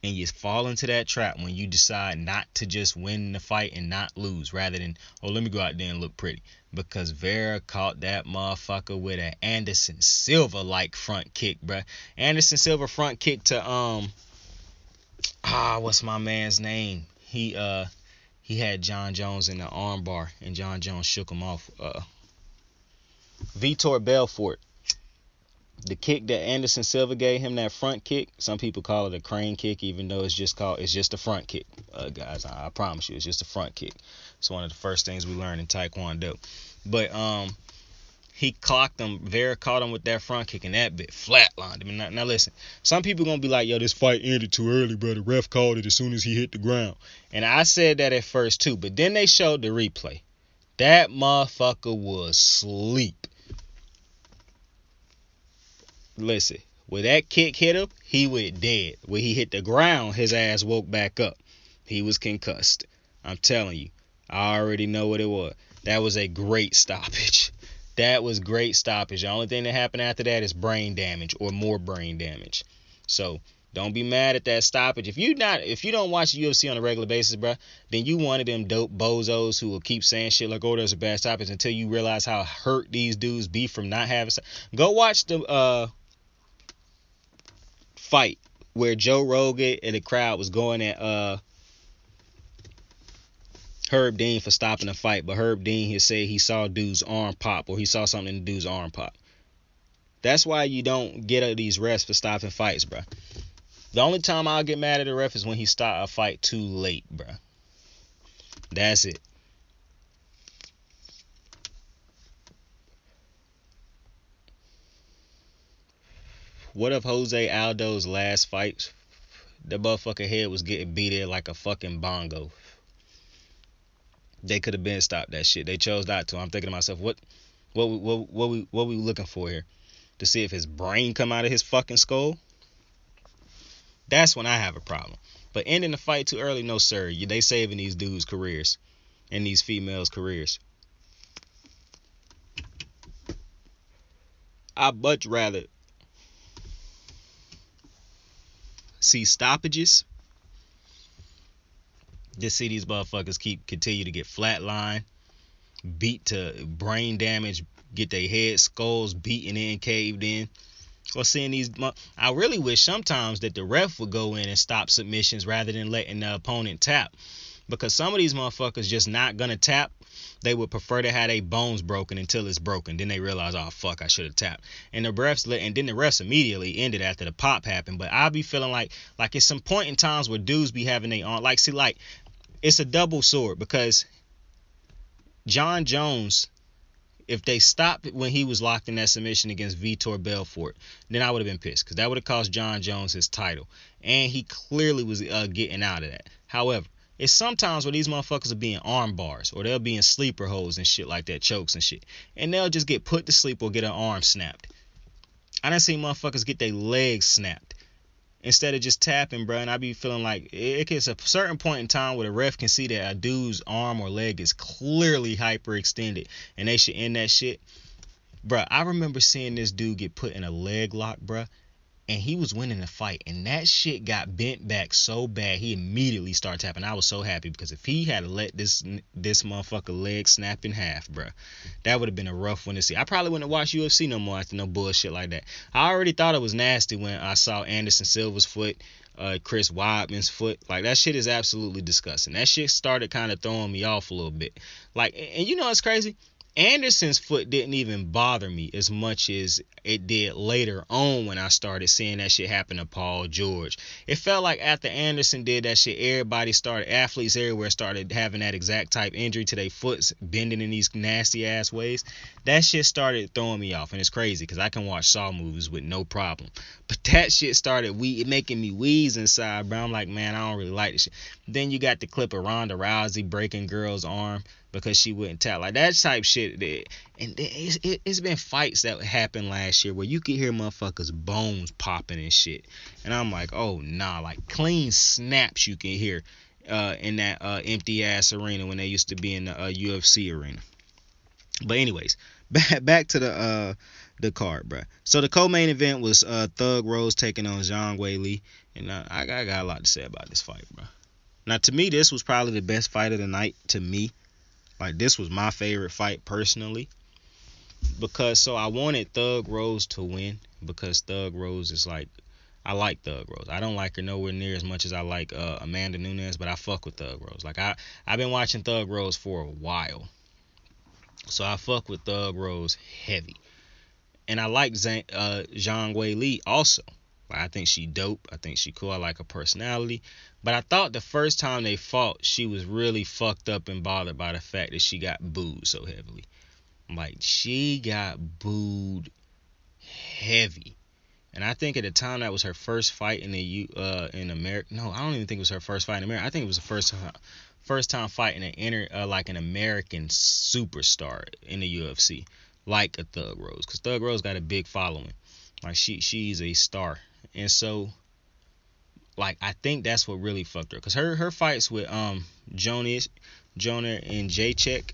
And you fall into that trap when you decide not to just win the fight and not lose, rather than, oh, let me go out there and look pretty. Because Vera caught that motherfucker with an Anderson Silva like front kick, bruh. Anderson Silva front kick to what's my man's name? He had John Jones in the arm bar, and John Jones shook him off. Vitor Belfort. The kick that Anderson Silva gave him, that front kick, some people call it a crane kick, even though it's just a front kick. Guys, I promise you, it's just a front kick. It's one of the first things we learned in Taekwondo. But he clocked him. Vera caught him with that front kick, and that bit flatlined him. Now listen, some people gonna be like, yo, this fight ended too early, bro. The ref called it as soon as he hit the ground. And I said that at first too, but then they showed the replay. That motherfucker was asleep. Listen, when that kick hit him, he went dead. When he hit the ground, his ass woke back up. He was concussed. I'm telling you, I already know what it was. That was a great stoppage. That was great stoppage. The only thing that happened after that is brain damage, or more brain damage. So don't be mad at that stoppage. If you don't watch UFC on a regular basis, bro, then you one of them dope bozos who will keep saying shit like, oh, there's a bad stoppage, until you realize how hurt these dudes be from not having. Go watch the fight where Joe Rogan and the crowd was going at Herb Dean for stopping the fight, but Herb Dean had said he saw dude's arm pop, or he saw something in the dude's arm pop. That's why you don't get at these refs for stopping fights, bro. The only time I'll get mad at the ref is when he start a fight too late, bro. That's it. What if Jose Aldo's last fight, the motherfucker head was getting beat in like a fucking bongo? They could have been stopped that shit. They chose not to. I'm thinking to myself, what we looking for here? To see if his brain come out of his fucking skull? That's when I have a problem. But ending the fight too early, no sir. They saving these dudes' careers and these females' careers. I'd much rather see stoppages than see these motherfuckers continue to get flatlined, beat to brain damage, get their heads, skulls beaten in, caved in. Or seeing these, I really wish sometimes that the ref would go in and stop submissions rather than letting the opponent tap, because some of these motherfuckers just not gonna tap. They would prefer to have their bones broken until it's broken. Then they realize, oh fuck, I should have tapped. And then the refs immediately ended after the pop happened. But I'll be feeling like it's some point in times where dudes be having they on, like it's a double sword, because John Jones, if they stopped when he was locked in that submission against Vitor Belfort, then I would have been pissed, because that would have cost John Jones his title, and he clearly was getting out of that. However, it's sometimes where these motherfuckers are being arm bars, or they'll be in sleeper holds and shit like that, chokes and shit, and they'll just get put to sleep or get an arm snapped. I done seen motherfuckers get their legs snapped instead of just tapping, bro. And I be feeling like it gets a certain point in time where the ref can see that a dude's arm or leg is clearly hyperextended, and they should end that shit. Bro, I remember seeing this dude get put in a leg lock, bro, and he was winning the fight, and that shit got bent back so bad he immediately started tapping. I was so happy, because if he had let this motherfucker leg snap in half, bro, that would have been a rough one to see. I probably wouldn't have watched UFC no more after no bullshit like that. I already thought it was nasty when I saw Anderson Silva's foot, Chris Weidman's foot. Like, that shit is absolutely disgusting. That shit started kind of throwing me off a little bit. Like, and you know what's crazy? Anderson's foot didn't even bother me as much as it did later on when I started seeing that shit happen to Paul George. It felt like after Anderson did that shit, athletes everywhere started having that exact type injury to their foots, bending in these nasty ass ways. That shit started throwing me off, and it's crazy because I can watch Saw movies with no problem. But that shit started making me wheeze inside, bro. I'm like, man, I don't really like this shit. Then you got the clip of Ronda Rousey breaking girl's arm because she wouldn't tap. Like that type shit. And it's been fights that happened last year where you could hear motherfuckers' bones popping and shit. And I'm like, oh nah, like clean snaps you can hear in that empty ass arena when they used to be in the UFC arena. But anyways, back to the card, bruh. So the co-main event was Thug Rose taking on Zhang Weili, and I got a lot to say about this fight, bruh. Now, to me, this was probably the best fight of the night. To me, like this was my favorite fight personally, because I wanted Thug Rose to win because Thug Rose is like, I like Thug Rose. I don't like her nowhere near as much as I like Amanda Nunes, but I fuck with Thug Rose. Like I've been watching Thug Rose for a while. So I fuck with Thug Rose heavy. And I like Zhang Weili also. Like, I think she dope. I think she cool. I like her personality. But I thought the first time they fought, she was really fucked up and bothered by the fact that she got booed so heavily. Like, she got booed heavy. And I think at the time that was her first fight in in America. No, I don't even think it was her first fight in America. I think it was the first time fighting an American superstar in the UFC, like a Thug Rose, because Thug Rose got a big following. Like she's a star, and so like I think that's what really fucked her, because her fights with Jonah and Jacek,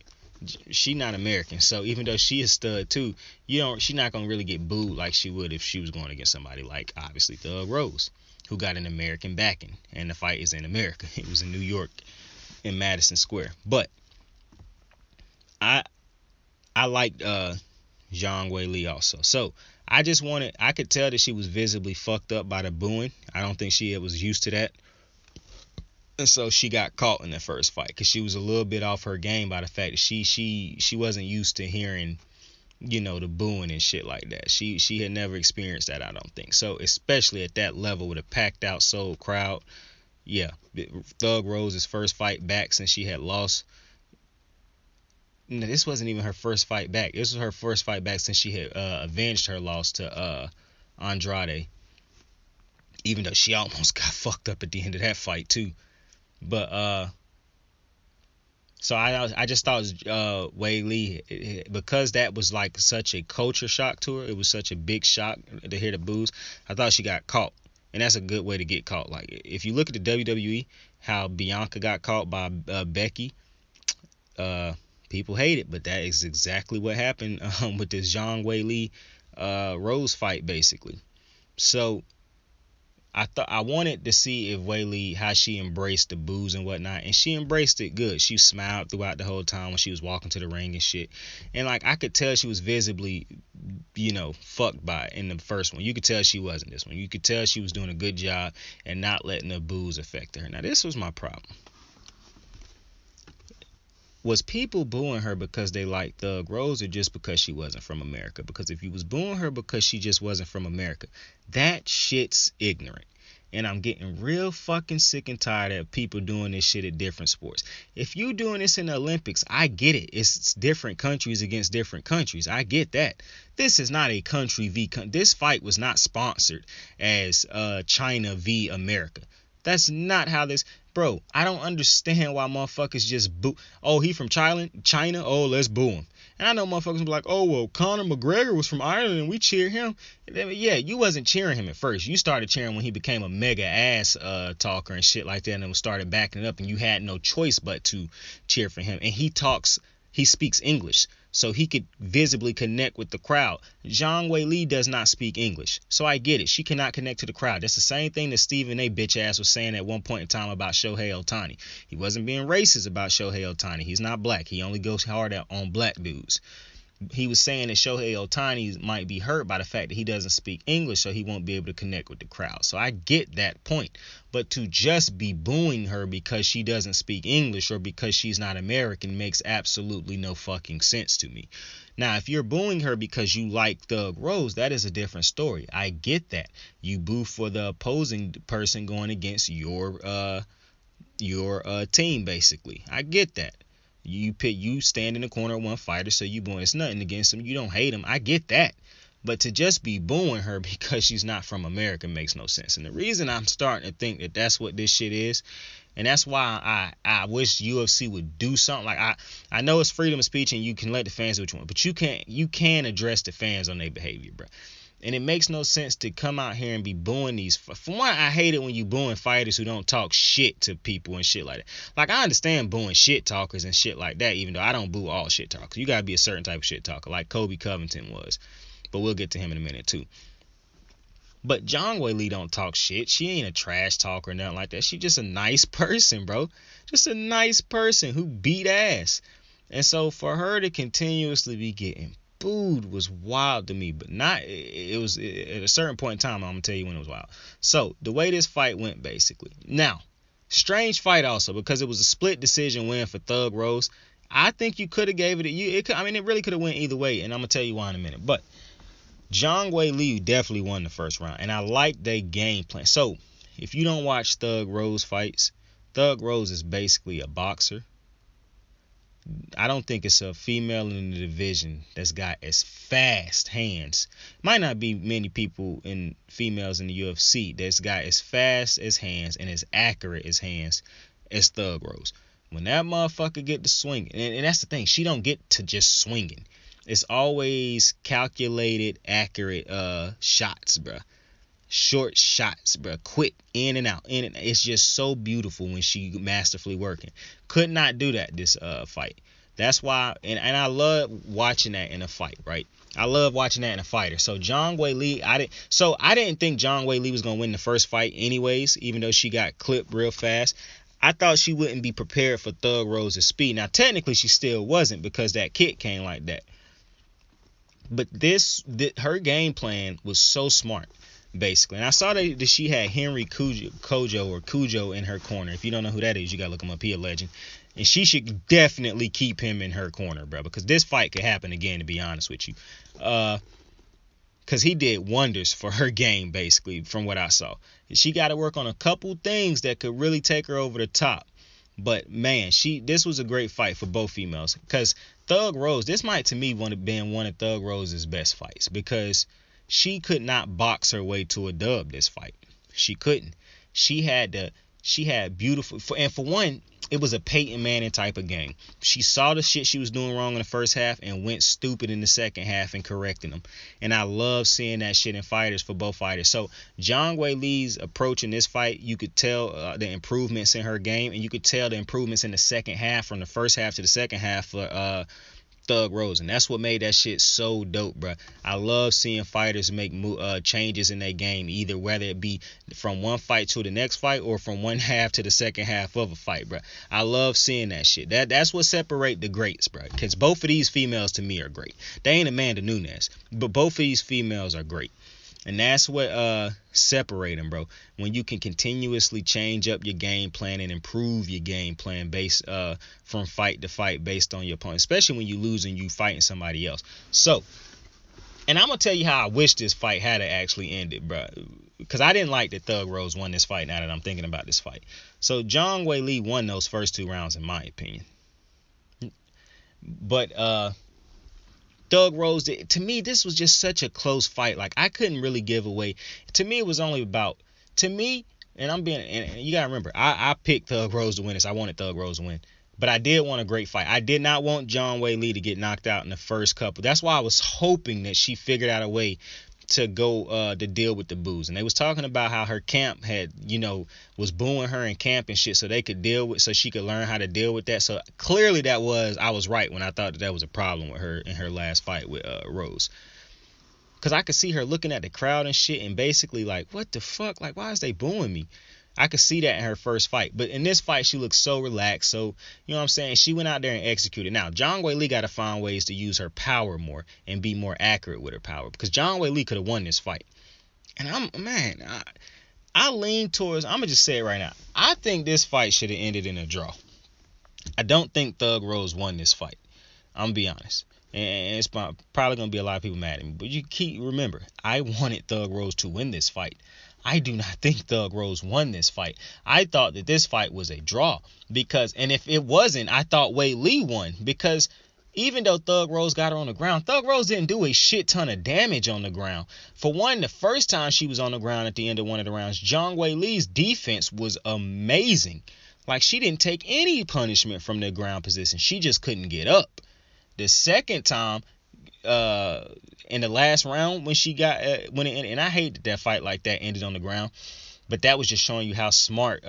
she not American, so even though she is stud too, she's not gonna really get booed like she would if she was going against somebody like obviously Thug Rose, who got an American backing, and the fight is in America. It was in New York, in Madison Square. But I liked Zhang Weili also. So I could tell that she was visibly fucked up by the booing. I don't think she was used to that. And so she got caught in the first fight because she was a little bit off her game by the fact that she wasn't used to hearing, the booing and shit like that. She had never experienced that, I don't think. So especially at that level with a packed out sold crowd. Yeah, Thug Rose's first fight back since she had lost. No, this wasn't even her first fight back. This was her first fight back since she had avenged her loss to Andrade. Even though she almost got fucked up at the end of that fight too. But so I just thought Weili, because that was like such a culture shock to her. It was such a big shock to hear the boos. I thought she got caught. And that's a good way to get caught. Like, if you look at the WWE, how Bianca got caught by Becky, people hate it, but that is exactly what happened with this Zhang Weili Rose fight, basically. So I wanted to see if Weili, how she embraced the boos and whatnot, and she embraced it good. She smiled throughout the whole time when she was walking to the ring and shit. And like I could tell she was visibly, fucked by it in the first one. You could tell she wasn't this one. You could tell she was doing a good job and not letting the boos affect her. Now this was my problem. Was people booing her because they liked Thug Rose or just because she wasn't from America? Because if you was booing her because she just wasn't from America, that shit's ignorant. And I'm getting real fucking sick and tired of people doing this shit at different sports. If you doing this in the Olympics, I get it. It's different countries against different countries. I get that. This is not a country v. This fight was not sponsored as China v. America. That's not how this... Bro, I don't understand why motherfuckers just boo. Oh, he from China? Oh, let's boo him. And I know motherfuckers be like, oh, well, Conor McGregor was from Ireland and we cheer him. Yeah, you wasn't cheering him at first. You started cheering when he became a mega ass talker and shit like that, and started backing it up, and you had no choice but to cheer for him. And he speaks English, so he could visibly connect with the crowd. Zhang Weili does not speak English, so I get it. She cannot connect to the crowd. That's the same thing that Stephen A. bitch ass was saying at one point in time about Shohei Ohtani. He wasn't being racist about Shohei Ohtani. He's not black. He only goes hard on black dudes. He was saying that Shohei Ohtani might be hurt by the fact that he doesn't speak English, so he won't be able to connect with the crowd. So I get that point. But to just be booing her because she doesn't speak English or because she's not American makes absolutely no fucking sense to me. Now, if you're booing her because you like Thug Rose, that is a different story. I get that. You boo for the opposing person going against your team, basically. I get that. You stand in the corner of one fighter, so you booing. It's nothing against him. You don't hate him. I get that. But to just be booing her because she's not from America makes no sense. And the reason I'm starting to think that that's what this shit is, and that's why I wish UFC would do something. Like I know it's freedom of speech and you can let the fans do what you want, but you can address the fans on their behavior, bro. And it makes no sense to come out here and be booing these. For one, I hate it when you booing fighters who don't talk shit to people and shit like that. Like, I understand booing shit talkers and shit like that, even though I don't boo all shit talkers. You gotta be a certain type of shit talker, like Covington was. But we'll get to him in a minute, too. But Zhang Weili don't talk shit. She ain't a trash talker or nothing like that. She just a nice person, bro. Just a nice person who beat ass. And so for her to continuously be getting booed was wild to me, but not, it was at a certain point in time. I'm gonna tell you when it was wild. So the way this fight went, basically, now, strange fight also, because it was a split decision win for Thug Rose. I think you could have gave it it really could have went either way, and I'm gonna tell you why in a minute. But Zhang Weili definitely won the first round, and I like their game plan. So if you don't watch Thug Rose fights, Thug Rose is basically a boxer. I don't think it's a female in the division that's got as fast hands. Might not be many people in females in the UFC that's got as fast as hands and as accurate as hands as Thug Rose. When that motherfucker get to swinging, and that's the thing, she don't get to just swinging. It's always calculated, accurate shots, bruh. Short shots, bruh. Quick, in and out. It's just so beautiful when she masterfully working. Could not do that this fight. That's why, and I love watching that in a fight, right? I love watching that in a fighter. So Zhang Weili, I didn't think Zhang Weili was gonna win the first fight anyways, even though she got clipped real fast. I thought she wouldn't be prepared for Thug Rose's speed. Now technically she still wasn't, because that kick came like that. But her game plan was so smart, basically. And I saw that she had Henry Cujo in her corner. If you don't know who that is, you gotta look him up. He a legend. And she should definitely keep him in her corner, bro, because this fight could happen again, to be honest with you. Because he did wonders for her game, basically, from what I saw. She got to work on a couple things that could really take her over the top. But, man, this was a great fight for both females. Because Thug Rose, this might, to me, have been one of Thug Rose's best fights. Because she could not box her way to a dub this fight. She couldn't. She had beautiful, and for one, it was a Peyton Manning type of game. She saw the shit she was doing wrong in the first half and went stupid in the second half and correcting them. And I love seeing that shit in fighters, for both fighters. So Zhang Weili's approach in this fight, you could tell the improvements in her game, and you could tell the improvements in the second half, from the first half to the second half for Thug Rose, and that's what made that shit so dope, bro. I love seeing fighters make changes in their game, either whether it be from one fight to the next fight or from one half to the second half of a fight, bro. I love seeing that shit. That's what separate the greats, bro. Because both of these females to me are great. They ain't Amanda Nunes, but both of these females are great. And that's what separate them, bro. When you can continuously change up your game plan and improve your game plan based from fight to fight based on your opponent, especially when you lose and you fighting somebody else. So, and I'm gonna tell you how I wish this fight had actually ended, bro. Because I didn't like that Thug Rose won this fight. Now that I'm thinking about this fight, so Zhang Weili won those first 2 rounds, in my opinion. But Thug Rose, to me, this was just such a close fight. Like, I couldn't really give away. To me, it was only about, and you gotta remember, I picked Thug Rose to win this. I wanted Thug Rose to win. But I did want a great fight. I did not want Zhang Weili to get knocked out in the first couple. That's why I was hoping that she figured out a way to go to deal with the boos. And they was talking about how her camp had, was booing her in camp and shit, so she could learn how to deal with that. So clearly I was right when I thought that was a problem with her in her last fight with Rose. Because I could see her looking at the crowd and shit and basically like, what the fuck? Like, why is they booing me? I could see that in her first fight. But in this fight, she looked so relaxed. So, you know what I'm saying? She went out there and executed. Now, Zhang Weili got to find ways to use her power more and be more accurate with her power. Because Zhang Weili could have won this fight. And I lean towards, I'm going to just say it right now. I think this fight should have ended in a draw. I don't think Thug Rose won this fight. I'm going to be honest. And it's probably going to be a lot of people mad at me. But remember, I wanted Thug Rose to win this fight. I do not think Thug Rose won this fight. I thought that this fight was a draw. And if it wasn't, I thought Weili won. Because even though Thug Rose got her on the ground, Thug Rose didn't do a shit ton of damage on the ground. For one, the first time she was on the ground at the end of one of the rounds, Zhang Weili's defense was amazing. Like, she didn't take any punishment from the ground position. She just couldn't get up. The second time, in the last round when she got and I hate that fight like that ended on the ground, but that was just showing you how smart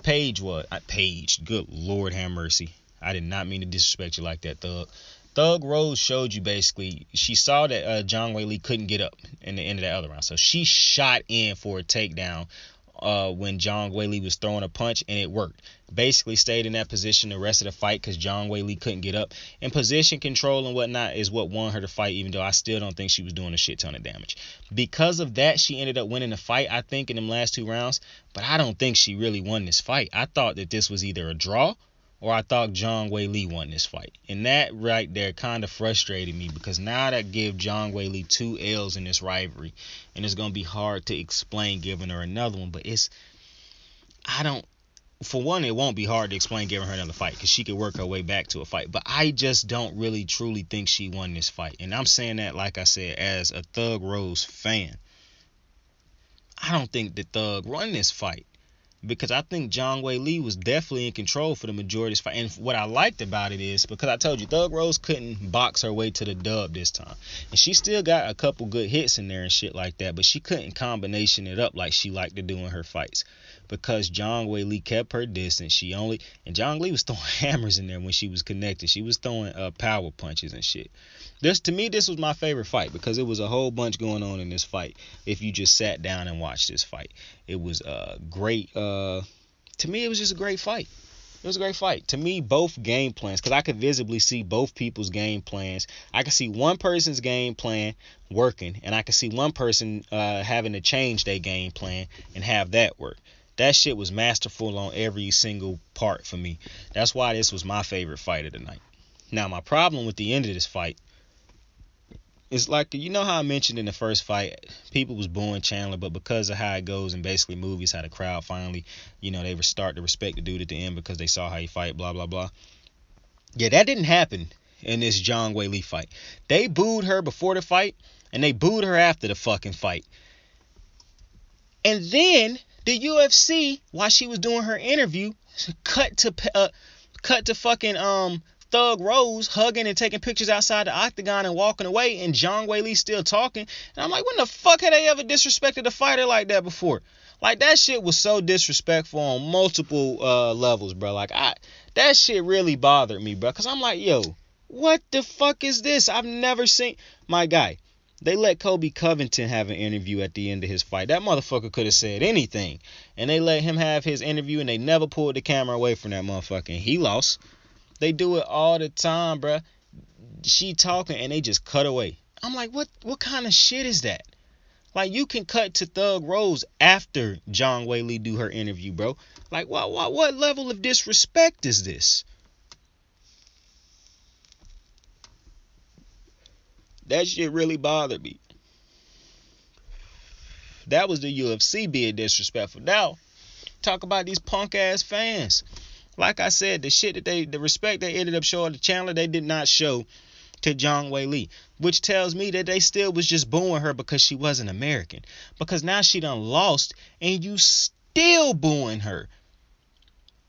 Paige was. Paige, good Lord have mercy. I did not mean to disrespect you like that, Thug. Thug Rose showed you basically, she saw that Zhang Weili couldn't get up in the end of that other round. So she shot in for a takedown when Zhang Weili was throwing a punch, and it worked. Basically stayed in that position the rest of the fight because Zhang Weili couldn't get up. And position control and whatnot is what won her the fight, even though I still don't think she was doing a shit ton of damage. Because of that, she ended up winning the fight, I think, in them last 2 rounds. But I don't think she really won this fight. I thought that this was either a draw or I thought Zhang Weili won this fight. And that right there kind of frustrated me, because now that give Zhang Weili 2 L's in this rivalry. And it's going to be hard to explain giving her another one. But for one, it won't be hard to explain giving her another fight because she could work her way back to a fight. But I just don't really truly think she won this fight. And I'm saying that, like I said, as a Thug Rose fan. I don't think that Thug won this fight, because I think Zhang Weili was definitely in control for the majority of this fight. And what I liked about it is, because I told you, Thug Rose couldn't box her way to the dub this time. And she still got a couple good hits in there and shit like that, but she couldn't combination it up like she liked to do in her fights. Because Zhang Weili kept her distance. And Zhang Weili was throwing hammers in there when she was connected. She was throwing power punches and shit. To me, this was my favorite fight because it was a whole bunch going on in this fight. If you just sat down and watched this fight, it was great. To me, it was just a great fight. It was a great fight. To me, both game plans, because I could visibly see both people's game plans. I could see one person's game plan working, and I could see one person having to change their game plan and have that work. That shit was masterful on every single part for me. That's why this was my favorite fight of the night. Now, my problem with the end of this fight, it's like, you know how I mentioned in the first fight, people was booing Chandler, but because of how it goes in basically movies, how the crowd finally, they start to respect the dude at the end because they saw how he fight, blah, blah, blah. Yeah, that didn't happen in this Zhang Weili fight. They booed her before the fight, and they booed her after the fucking fight. And then the UFC, while she was doing her interview, cut to fucking Thug Rose hugging and taking pictures outside the octagon and walking away, and Zhang Weili still talking. And I'm like, when the fuck had they ever disrespected a fighter like that before? Like, that shit was so disrespectful on multiple levels, bro. Like, that shit really bothered me, bro. Because I'm like, yo, what the fuck is this? I've never seen... My guy, they let Covington have an interview at the end of his fight. That motherfucker could have said anything. And they let him have his interview, and they never pulled the camera away from that motherfucker. And he lost. They do it all the time, bruh. She talking and they just cut away. I'm like, what kind of shit is that? Like, you can cut to Thug Rose after Zhang Weili do her interview, bro. Like, what level of disrespect is this? That shit really bothered me. That was the UFC being disrespectful. Now, talk about these punk ass fans. Like I said, the respect they ended up showing to Chandler, they did not show to Zhang Weili, which tells me that they still was just booing her because she wasn't American. Because now she done lost, and you still booing her.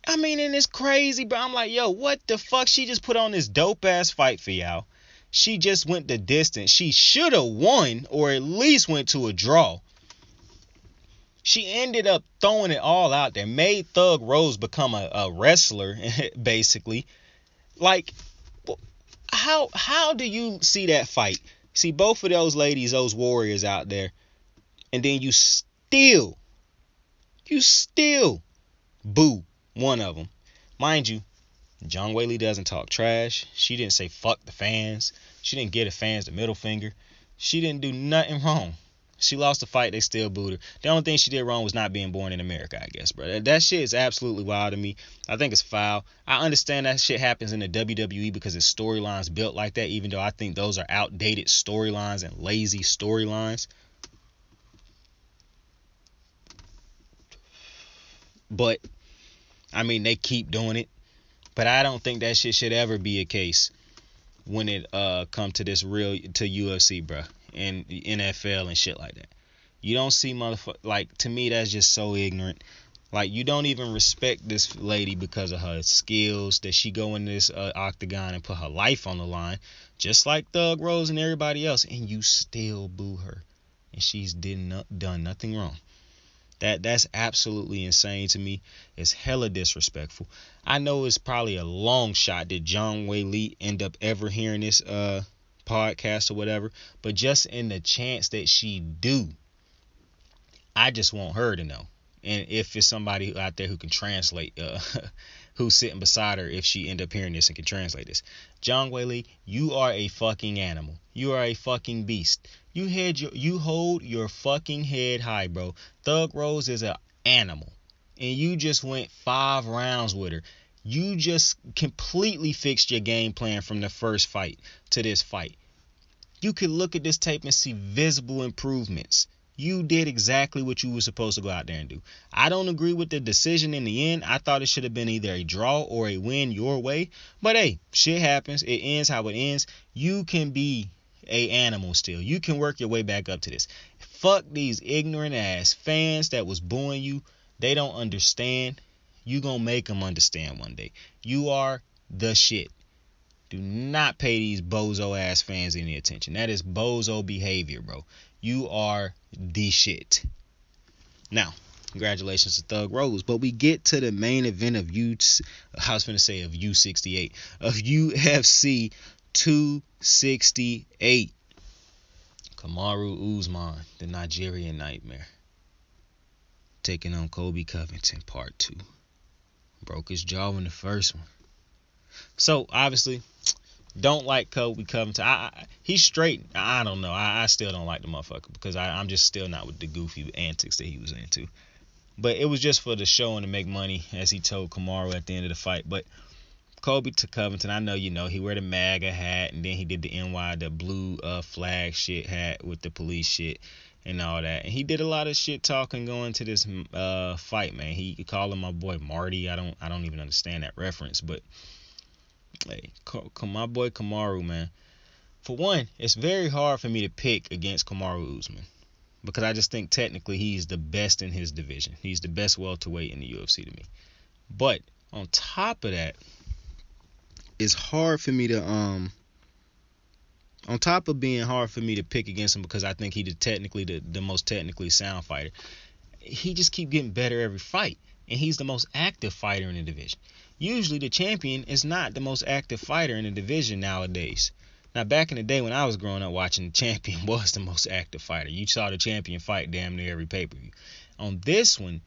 I mean, and it's crazy, bro. I'm like, yo, what the fuck? She just put on this dope ass fight for y'all. She just went the distance. She should have won, or at least went to a draw. She ended up throwing it all out there, made Thug Rose become a wrestler, basically. Like, how do you see that fight? See both of those ladies, those warriors out there, and then you still boo one of them. Mind you, Zhang Weili doesn't talk trash. She didn't say fuck the fans. She didn't give the fans the middle finger. She didn't do nothing wrong. She lost the fight, they still booed her. The only thing she did wrong was not being born in America, I guess, bro. That shit is absolutely wild to me. I think it's foul. I understand that shit happens in the WWE because it's storylines built like that, even though I think those are outdated storylines and lazy storylines. But, I mean, they keep doing it. But I don't think that shit should ever be a case when it come to UFC, bro, and the NFL and shit like that. You don't see like, to me, that's just so ignorant. Like, you don't even respect this lady because of her skills, that she go in this octagon and put her life on the line, just like Thug Rose and everybody else, and you still boo her, and she's done nothing wrong. That's absolutely insane to me. It's hella disrespectful. I know it's probably a long shot that John Wei Lee end up ever hearing this podcast or whatever, but just in the chance that she do, I just want her to know. And if it's somebody out there who can translate, who's sitting beside her, if she end up hearing this and can translate this. John Wei Lee, you are a fucking animal. You are a fucking beast. You hold your fucking head high, bro. Thug Rose is an animal. And you just went 5 rounds with her. You just completely fixed your game plan from the first fight to this fight. You could look at this tape and see visible improvements. You did exactly what you were supposed to go out there and do. I don't agree with the decision in the end. I thought it should have been either a draw or a win your way. But hey, shit happens. It ends how it ends. You can be a animal still. You can work your way back up to this. Fuck these ignorant ass fans that was booing you. They don't understand. You gonna make them understand one day. You are the shit. Do not pay these bozo ass fans any attention. That is bozo behavior, bro. You are the shit. Now, congratulations to Thug Rose. But we get to the main event of U68, of UFC 268. Kamaru Usman, the Nigerian Nightmare, taking on Colby Covington, part 2. Broke his jaw in the first one. So, obviously, don't like Colby Covington. He's straight. I don't know. I still don't like the motherfucker because I'm just still not with the goofy antics that he was into. But it was just for the show and to make money, as he told Kamaru at the end of the fight. But Colby to Covington, I know you know, he wear the MAGA hat, and then he did the blue flag shit hat with the police shit and all that. And he did a lot of shit talking going to this fight, man. He called him my boy Marty. I don't even understand that reference, but hey, my boy Kamaru, man. For one, it's very hard for me to pick against Kamaru Usman because I just think technically he's the best in his division. He's the best welterweight in the UFC to me. But on top of that, it's hard for me to on top of being hard for me to pick against him because I think he's the most technically sound fighter. He just keep getting better every fight, and he's the most active fighter in the division. Usually the champion is not the most active fighter in the division nowadays. Now, back in the day when I was growing up watching, the champion was the most active fighter. You saw the champion fight damn near every pay-per-view. On this one,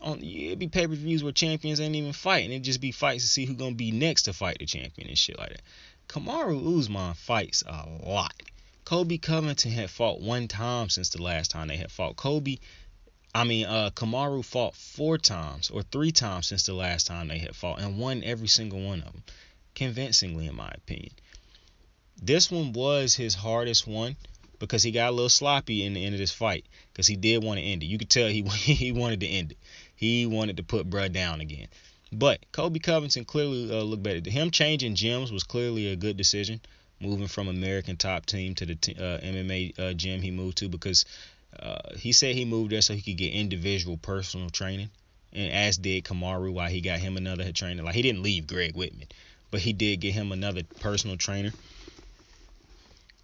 it'd be pay-per-views where champions ain't even fighting. It'd just be fights to see who's going to be next to fight the champion and shit like that. Kamaru Usman fights a lot. Colby Covington had fought 1 time since the last time they had fought. Kamaru fought 4 times or 3 times since the last time they had fought and won every single one of them, convincingly in my opinion. This one was his hardest one because he got a little sloppy in the end of this fight because he did want to end it. You could tell he wanted to end it. He wanted to put bruh down again. But Colby Covington clearly looked better. Him changing gyms was clearly a good decision, moving from American Top Team to the MMA gym he moved to because he said he moved there so he could get individual personal training, and as did Kamaru while he got him another trainer. Like, he didn't leave Greg Whitman, but he did get him another personal trainer.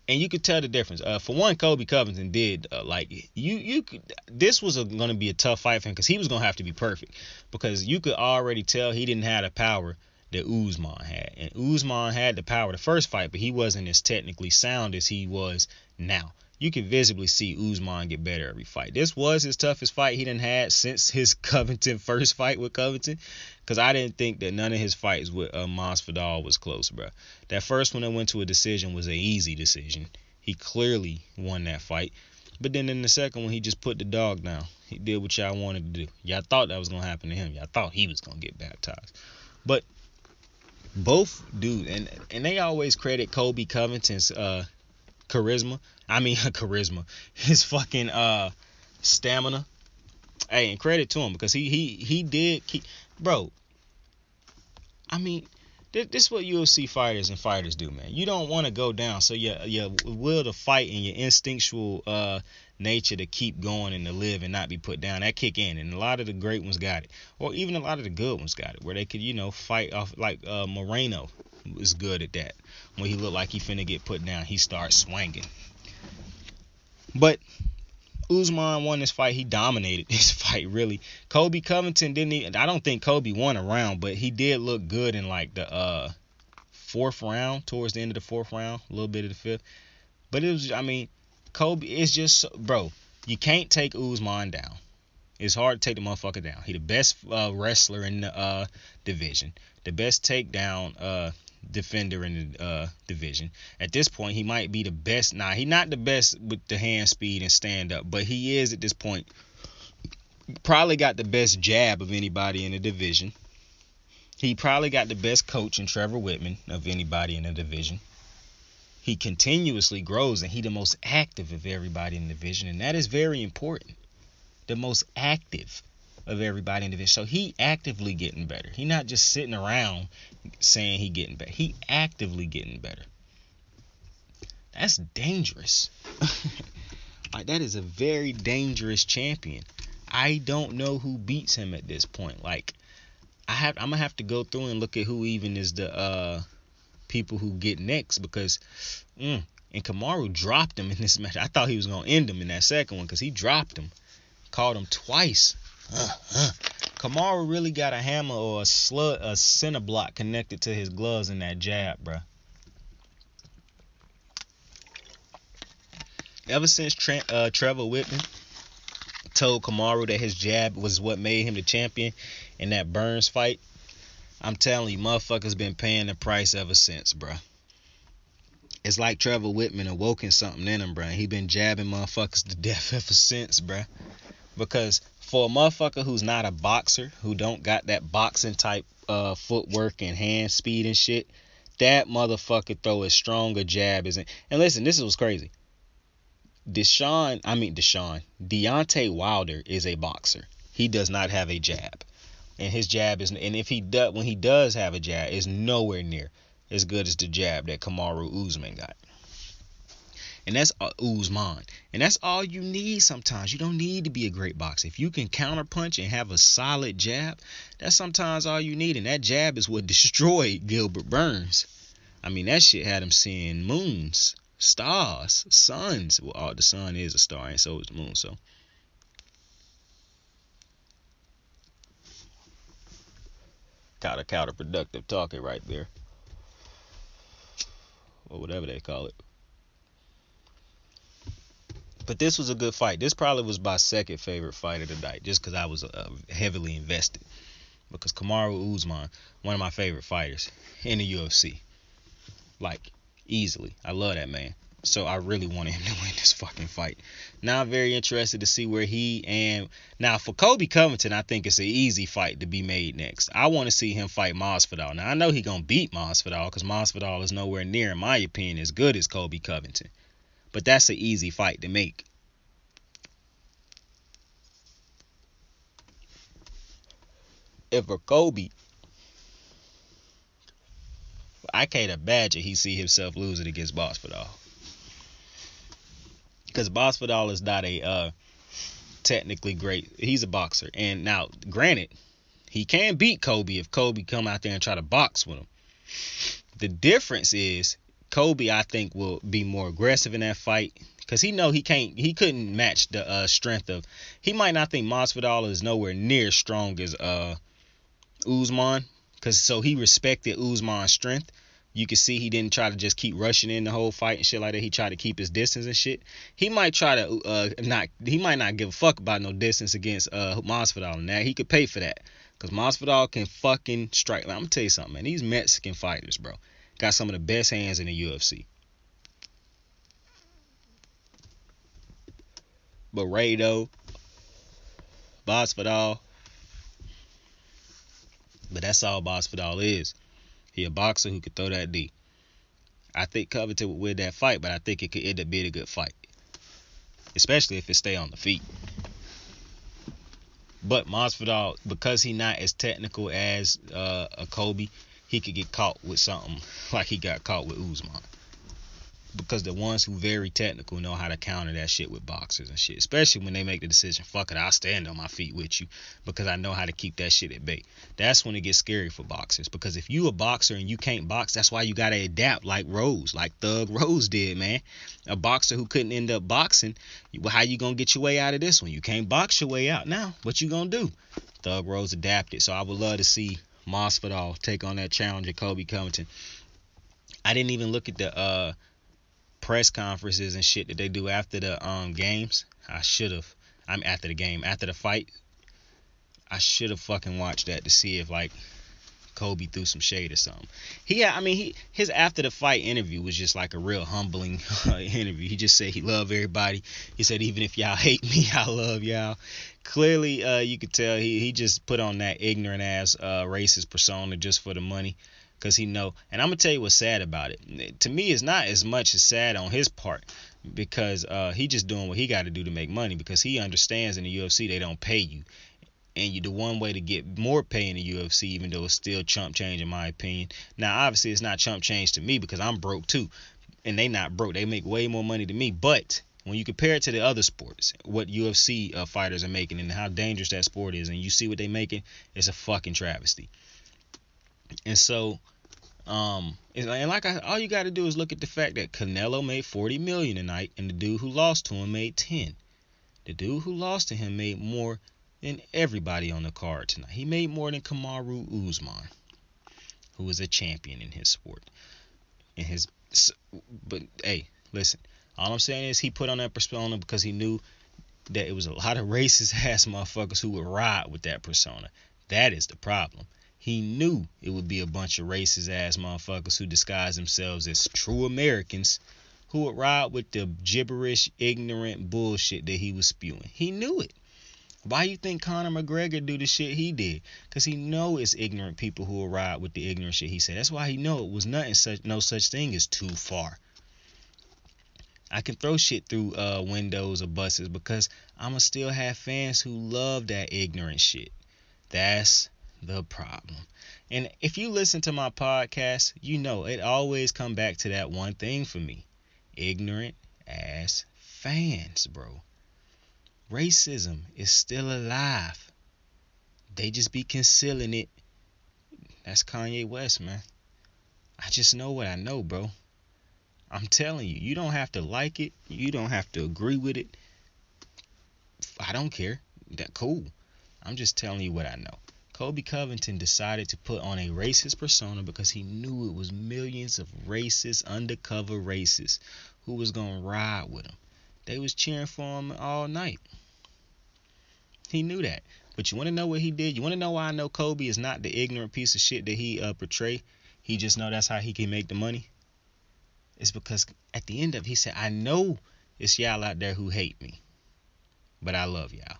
And you could tell the difference. For one, Colby Covington did this was going to be a tough fight for him because he was going to have to be perfect because you could already tell he didn't have the power that Usman had. And Usman had the power the first fight, but he wasn't as technically sound as he was now. You can visibly see Usman get better every fight. This was his toughest fight he done had since his Covington first fight with Covington, because I didn't think that none of his fights with Masvidal was close, bro. That first one that went to a decision was an easy decision. He clearly won that fight. But then in the second one, he just put the dog down. He did what y'all wanted to do. Y'all thought that was going to happen to him. Y'all thought he was going to get baptized. But both dudes, and they always credit Colby Covington's charisma. His fucking stamina. And credit to him because he did keep, bro. This is what UFC fighters and fighters do, man. You don't want to go down, so your will to fight and your instinctual nature to keep going and to live and not be put down, that kick in. And a lot of the great ones got it, or even a lot of the good ones got it, where they could, fight off. Like Moreno was good at that. When he looked like he finna get put down, he starts swinging. But Usman won this fight. He dominated this fight, really. Colby Covington I don't think Colby won a round, but he did look good in like the fourth round, towards the end of the fourth round, a little bit of the fifth. But Colby is just, bro, you can't take Usman down. It's hard to take the motherfucker down. He the best wrestler in the division, the best takedown defender in the division. At this point, he might be the best. Nah, he's not the best with the hand speed and stand up, but he is at this point probably got the best jab of anybody in the division. He probably got the best coach in Trevor Whitman of anybody in the division. He continuously grows, and he the most active of everybody in the division, and that is very important. The most active of everybody in the division. So he actively getting better. He not just sitting around saying he getting better. He actively getting better. That's dangerous. Like, that is a very dangerous champion. I don't know who beats him at this point. Like, I'm gonna have to go through and look at who even is the people who get next, because and Kamaru dropped him in this match. I thought he was gonna end him in that second one because he dropped him. Caught him twice. Kamaru really got a hammer or a center block connected to his gloves in that jab, bro. Ever since Trevor Whitman told Kamaru that his jab was what made him the champion in that Burns fight, I'm telling you, motherfuckers been paying the price ever since, bro. It's like Trevor Whitman awoken something in him, bro. He been jabbing motherfuckers to death ever since, bro. Because for a motherfucker who's not a boxer, who don't got that boxing type footwork and hand speed and shit, that motherfucker throw as strong a jab as. And listen, this is what's crazy. Deontay Wilder is a boxer. He does not have a jab, and his jab is, and if he does, when he does have a jab, is nowhere near as good as the jab that Kamaru Usman got. And that's Usman. And that's all you need sometimes. You don't need to be a great boxer. If you can counterpunch and have a solid jab, that's sometimes all you need. And that jab is what destroyed Gilbert Burns. I mean, that shit had him seeing moons, stars, suns. Well, the sun is a star, and so is the moon. So kind of counterproductive talking right there, or whatever they call it. But this was a good fight. This probably was my second favorite fight of the night, just because I was heavily invested. Because Kamaru Usman, one of my favorite fighters in the UFC. Like, easily. I love that man. So I really wanted him to win this fucking fight. Now I'm very interested to see where now for Colby Covington, I think it's an easy fight to be made next. I want to see him fight Masvidal. Now I know he's going to beat Masvidal, because Masvidal is nowhere near, in my opinion, as good as Colby Covington. But that's an easy fight to make. If for Kobe, I can't imagine he see himself losing against Masvidal. Because Masvidal is not a technically great. He's a boxer. And now, granted, he can beat Kobe if Kobe come out there and try to box with him. The difference is, Kobe, I think, will be more aggressive in that fight, because he couldn't match the strength of. He might not think Masvidal is nowhere near strong as Usman, so he respected Usman's strength. You can see he didn't try to just keep rushing in the whole fight and shit like that. He tried to keep his distance and shit. He might try to he might not give a fuck about no distance against Masvidal, and that he could pay for that, because Masvidal can fucking strike. I'm gonna tell you something, man. These Mexican fighters, bro, got some of the best hands in the UFC. But Rado, Masvidal, but that's all Masvidal is. He a boxer who could throw that D. I think Covington would win that fight, but I think it could end up being a good fight, especially if it stay on the feet. But Masvidal, because he not as technical as a Kobe, he could get caught with something like he got caught with Usman. Because the ones who very technical know how to counter that shit with boxers and shit. Especially when they make the decision, fuck it, I'll stand on my feet with you because I know how to keep that shit at bay. That's when it gets scary for boxers. Because if you a boxer and you can't box, that's why you gotta adapt like Thug Rose did, man. A boxer who couldn't end up boxing, how you gonna get your way out of this one? You can't box your way out now. What you gonna do? Thug Rose adapted. So I would love to see Masvidal take on that challenger, Covington. I didn't even look at the press conferences and shit that they do after the games. I should have. After the game, after the fight, I should have fucking watched that to see if like Kobe threw some shade or something. His after the fight interview was just like a real humbling interview. He just said he loved everybody. He said even if y'all hate me, I love y'all. Clearly, you could tell he just put on that ignorant ass racist persona just for the money. Because he know, and I'm going to tell you what's sad about it. To me, it's not as much as sad on his part because he just doing what he got to do to make money because he understands in the UFC they don't pay you. And the one way to get more pay in the UFC, even though it's still chump change in my opinion. Now, obviously, it's not chump change to me because I'm broke too. And they not broke. They make way more money than me. But when you compare it to the other sports, what UFC fighters are making and how dangerous that sport is, and you see what they making, it's a fucking travesty. And so, all you got to do is look at the fact that Canelo made $40 million tonight, and the dude who lost to him made 10. The dude who lost to him made more than everybody on the card tonight. He made more than Kamaru Usman, who was a champion in his sport. But hey, listen, all I'm saying is he put on that persona because he knew that it was a lot of racist ass motherfuckers who would ride with that persona. That is the problem. He knew it would be a bunch of racist ass motherfuckers who disguise themselves as true Americans who would ride with the gibberish, ignorant bullshit that he was spewing. He knew it. Why you think Conor McGregor do the shit he did? Because he know it's ignorant people who will ride with the ignorant shit he said. That's why he know it was no such thing as too far. I can throw shit through windows or buses because I'ma still have fans who love that ignorant shit. That's the problem. And if you listen to my podcast, you know it always come back to that one thing for me. Ignorant ass fans, bro. Racism is still alive. They just be concealing it. That's Kanye West, man. I just know what I know, bro. I'm telling you, you don't have to like it. You don't have to agree with it. I don't care. That cool. I'm just telling you what I know. Colby Covington decided to put on a racist persona because he knew it was millions of racist, undercover racists who was going to ride with him. They was cheering for him all night. He knew that. But you want to know what he did? You want to know why I know Kobe is not the ignorant piece of shit that he portray? He just know that's how he can make the money. It's because at the end of it, he said, I know it's y'all out there who hate me, but I love y'all.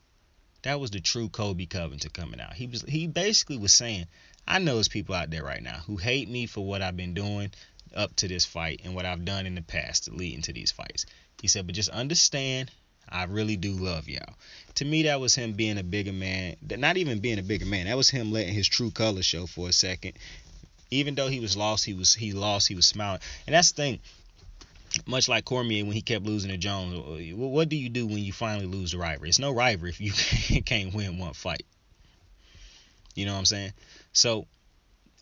That was the true Kobe Covington coming out. He basically was saying, I know there's people out there right now who hate me for what I've been doing up to this fight and what I've done in the past leading to these fights. He said, but just understand, I really do love y'all. To me, that was him being a bigger man. Not even being a bigger man. That was him letting his true colors show for a second. Even though he was lost, he was smiling. And that's the thing. Much like Cormier when he kept losing to Jones. What do you do when you finally lose the rivalry? It's no rivalry if you can't win one fight. You know what I'm saying? So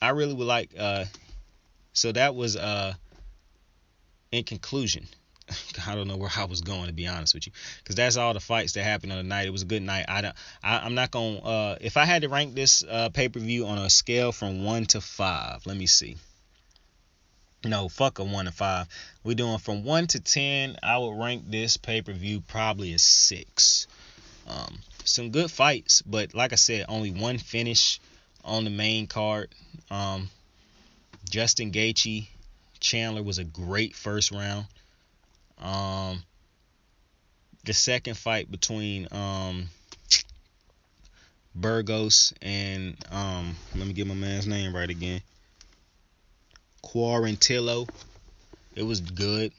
I really would like. So that was in conclusion. I don't know where I was going, to be honest with you, because that's all the fights that happened on the night. It was a good night. I'm not gonna. If I had to rank this pay-per-view on a scale from 1 to 5, let me see. No, fuck a 1 to 5. We're doing from 1 to 10. I would rank this pay-per-view probably a 6. Some good fights, but like I said, only one finish on the main card. Justin Gaethje, Chandler was a great first round. The second fight between Burgos and let me get my man's name right again, Quarantillo, it was good.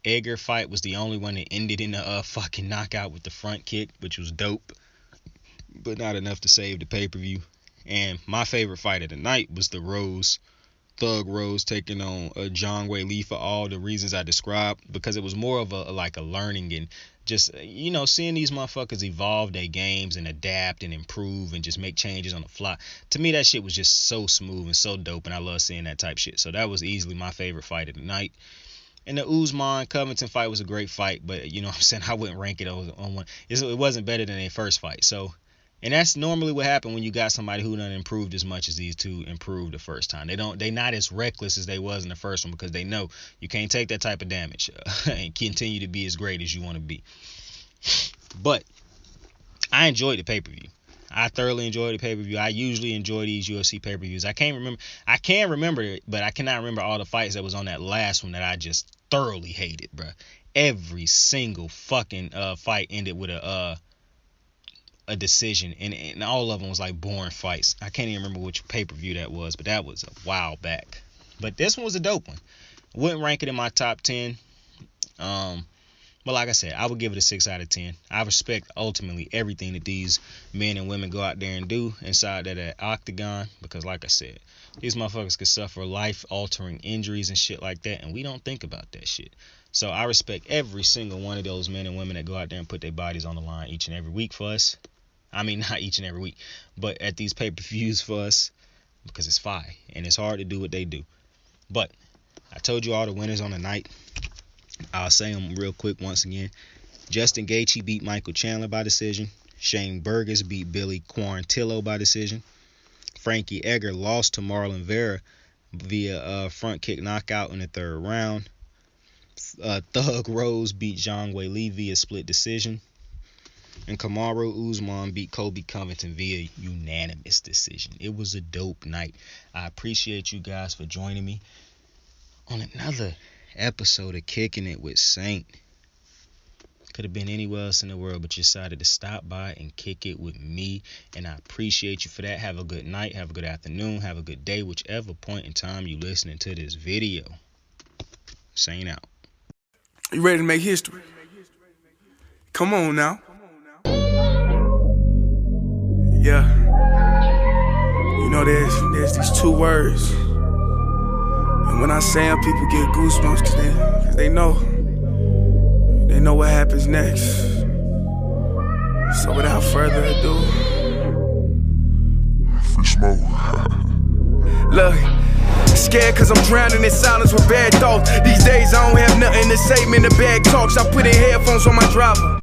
Edgar fight was the only one that ended in a fucking knockout with the front kick, which was dope, but not enough to save the pay-per-view. And my favorite fight of the night was the Thug Rose taking on John Wei Lee for all the reasons I described, because it was more of a learning and just, seeing these motherfuckers evolve their games and adapt and improve and just make changes on the fly. To me, that shit was just so smooth and so dope, and I love seeing that type shit. So that was easily my favorite fight of the night. And the Usman Covington fight was a great fight, but what I'm saying, I wouldn't rank it on one. It wasn't better than their first fight. So, and that's normally what happens when you got somebody who done improved as much as these two improved the first time. They not as reckless as they was in the first one, because they know you can't take that type of damage and continue to be as great as you want to be. But I enjoyed the pay-per-view. I thoroughly enjoyed the pay-per-view. I usually enjoy these UFC pay-per-views. I can remember it, but I cannot remember all the fights that was on that last one that I just thoroughly hated, bro. Every single fucking fight ended with a decision, and all of them was like boring fights. I can't even remember which pay-per-view that was, but that was a while back. But this one was a dope one. Wouldn't rank it in my top 10. But like I said, I would give it a 6 out of 10. I respect ultimately everything that these men and women go out there and do inside that octagon, because like I said, these motherfuckers could suffer life-altering injuries and shit like that, and we don't think about that shit. So I respect every single one of those men and women that go out there and put their bodies on the line each and every week for us. I mean, not each and every week, but at these pay-per-views for us, because it's fire, and it's hard to do what they do. But I told you all the winners on the night. I'll say them real quick once again. Justin Gaethje beat Michael Chandler by decision. Shane Burgos beat Billy Quarantillo by decision. Frankie Edgar lost to Marlon Vera via front kick knockout in the third round. Thug Rose beat John Wei Lee via split decision. And Kamaru Usman beat Colby Covington via unanimous decision. It was a dope night. I appreciate you guys for joining me on another episode of Kicking It with Saint. Could have been anywhere else in the world, but you decided to stop by and kick it with me, and I appreciate you for that. Have a good night, have a good afternoon, have a good day, whichever point in time you listening to this video. Saint out. You ready to make history? Come on now. Yeah. There's these two words. And when I say them, people get goosebumps because they know what happens next. So without further ado, free smoke. Look, scared cause I'm drowning in silence with bad thoughts. These days I don't have nothing to say, man, the bag talks. I put in headphones on my driver.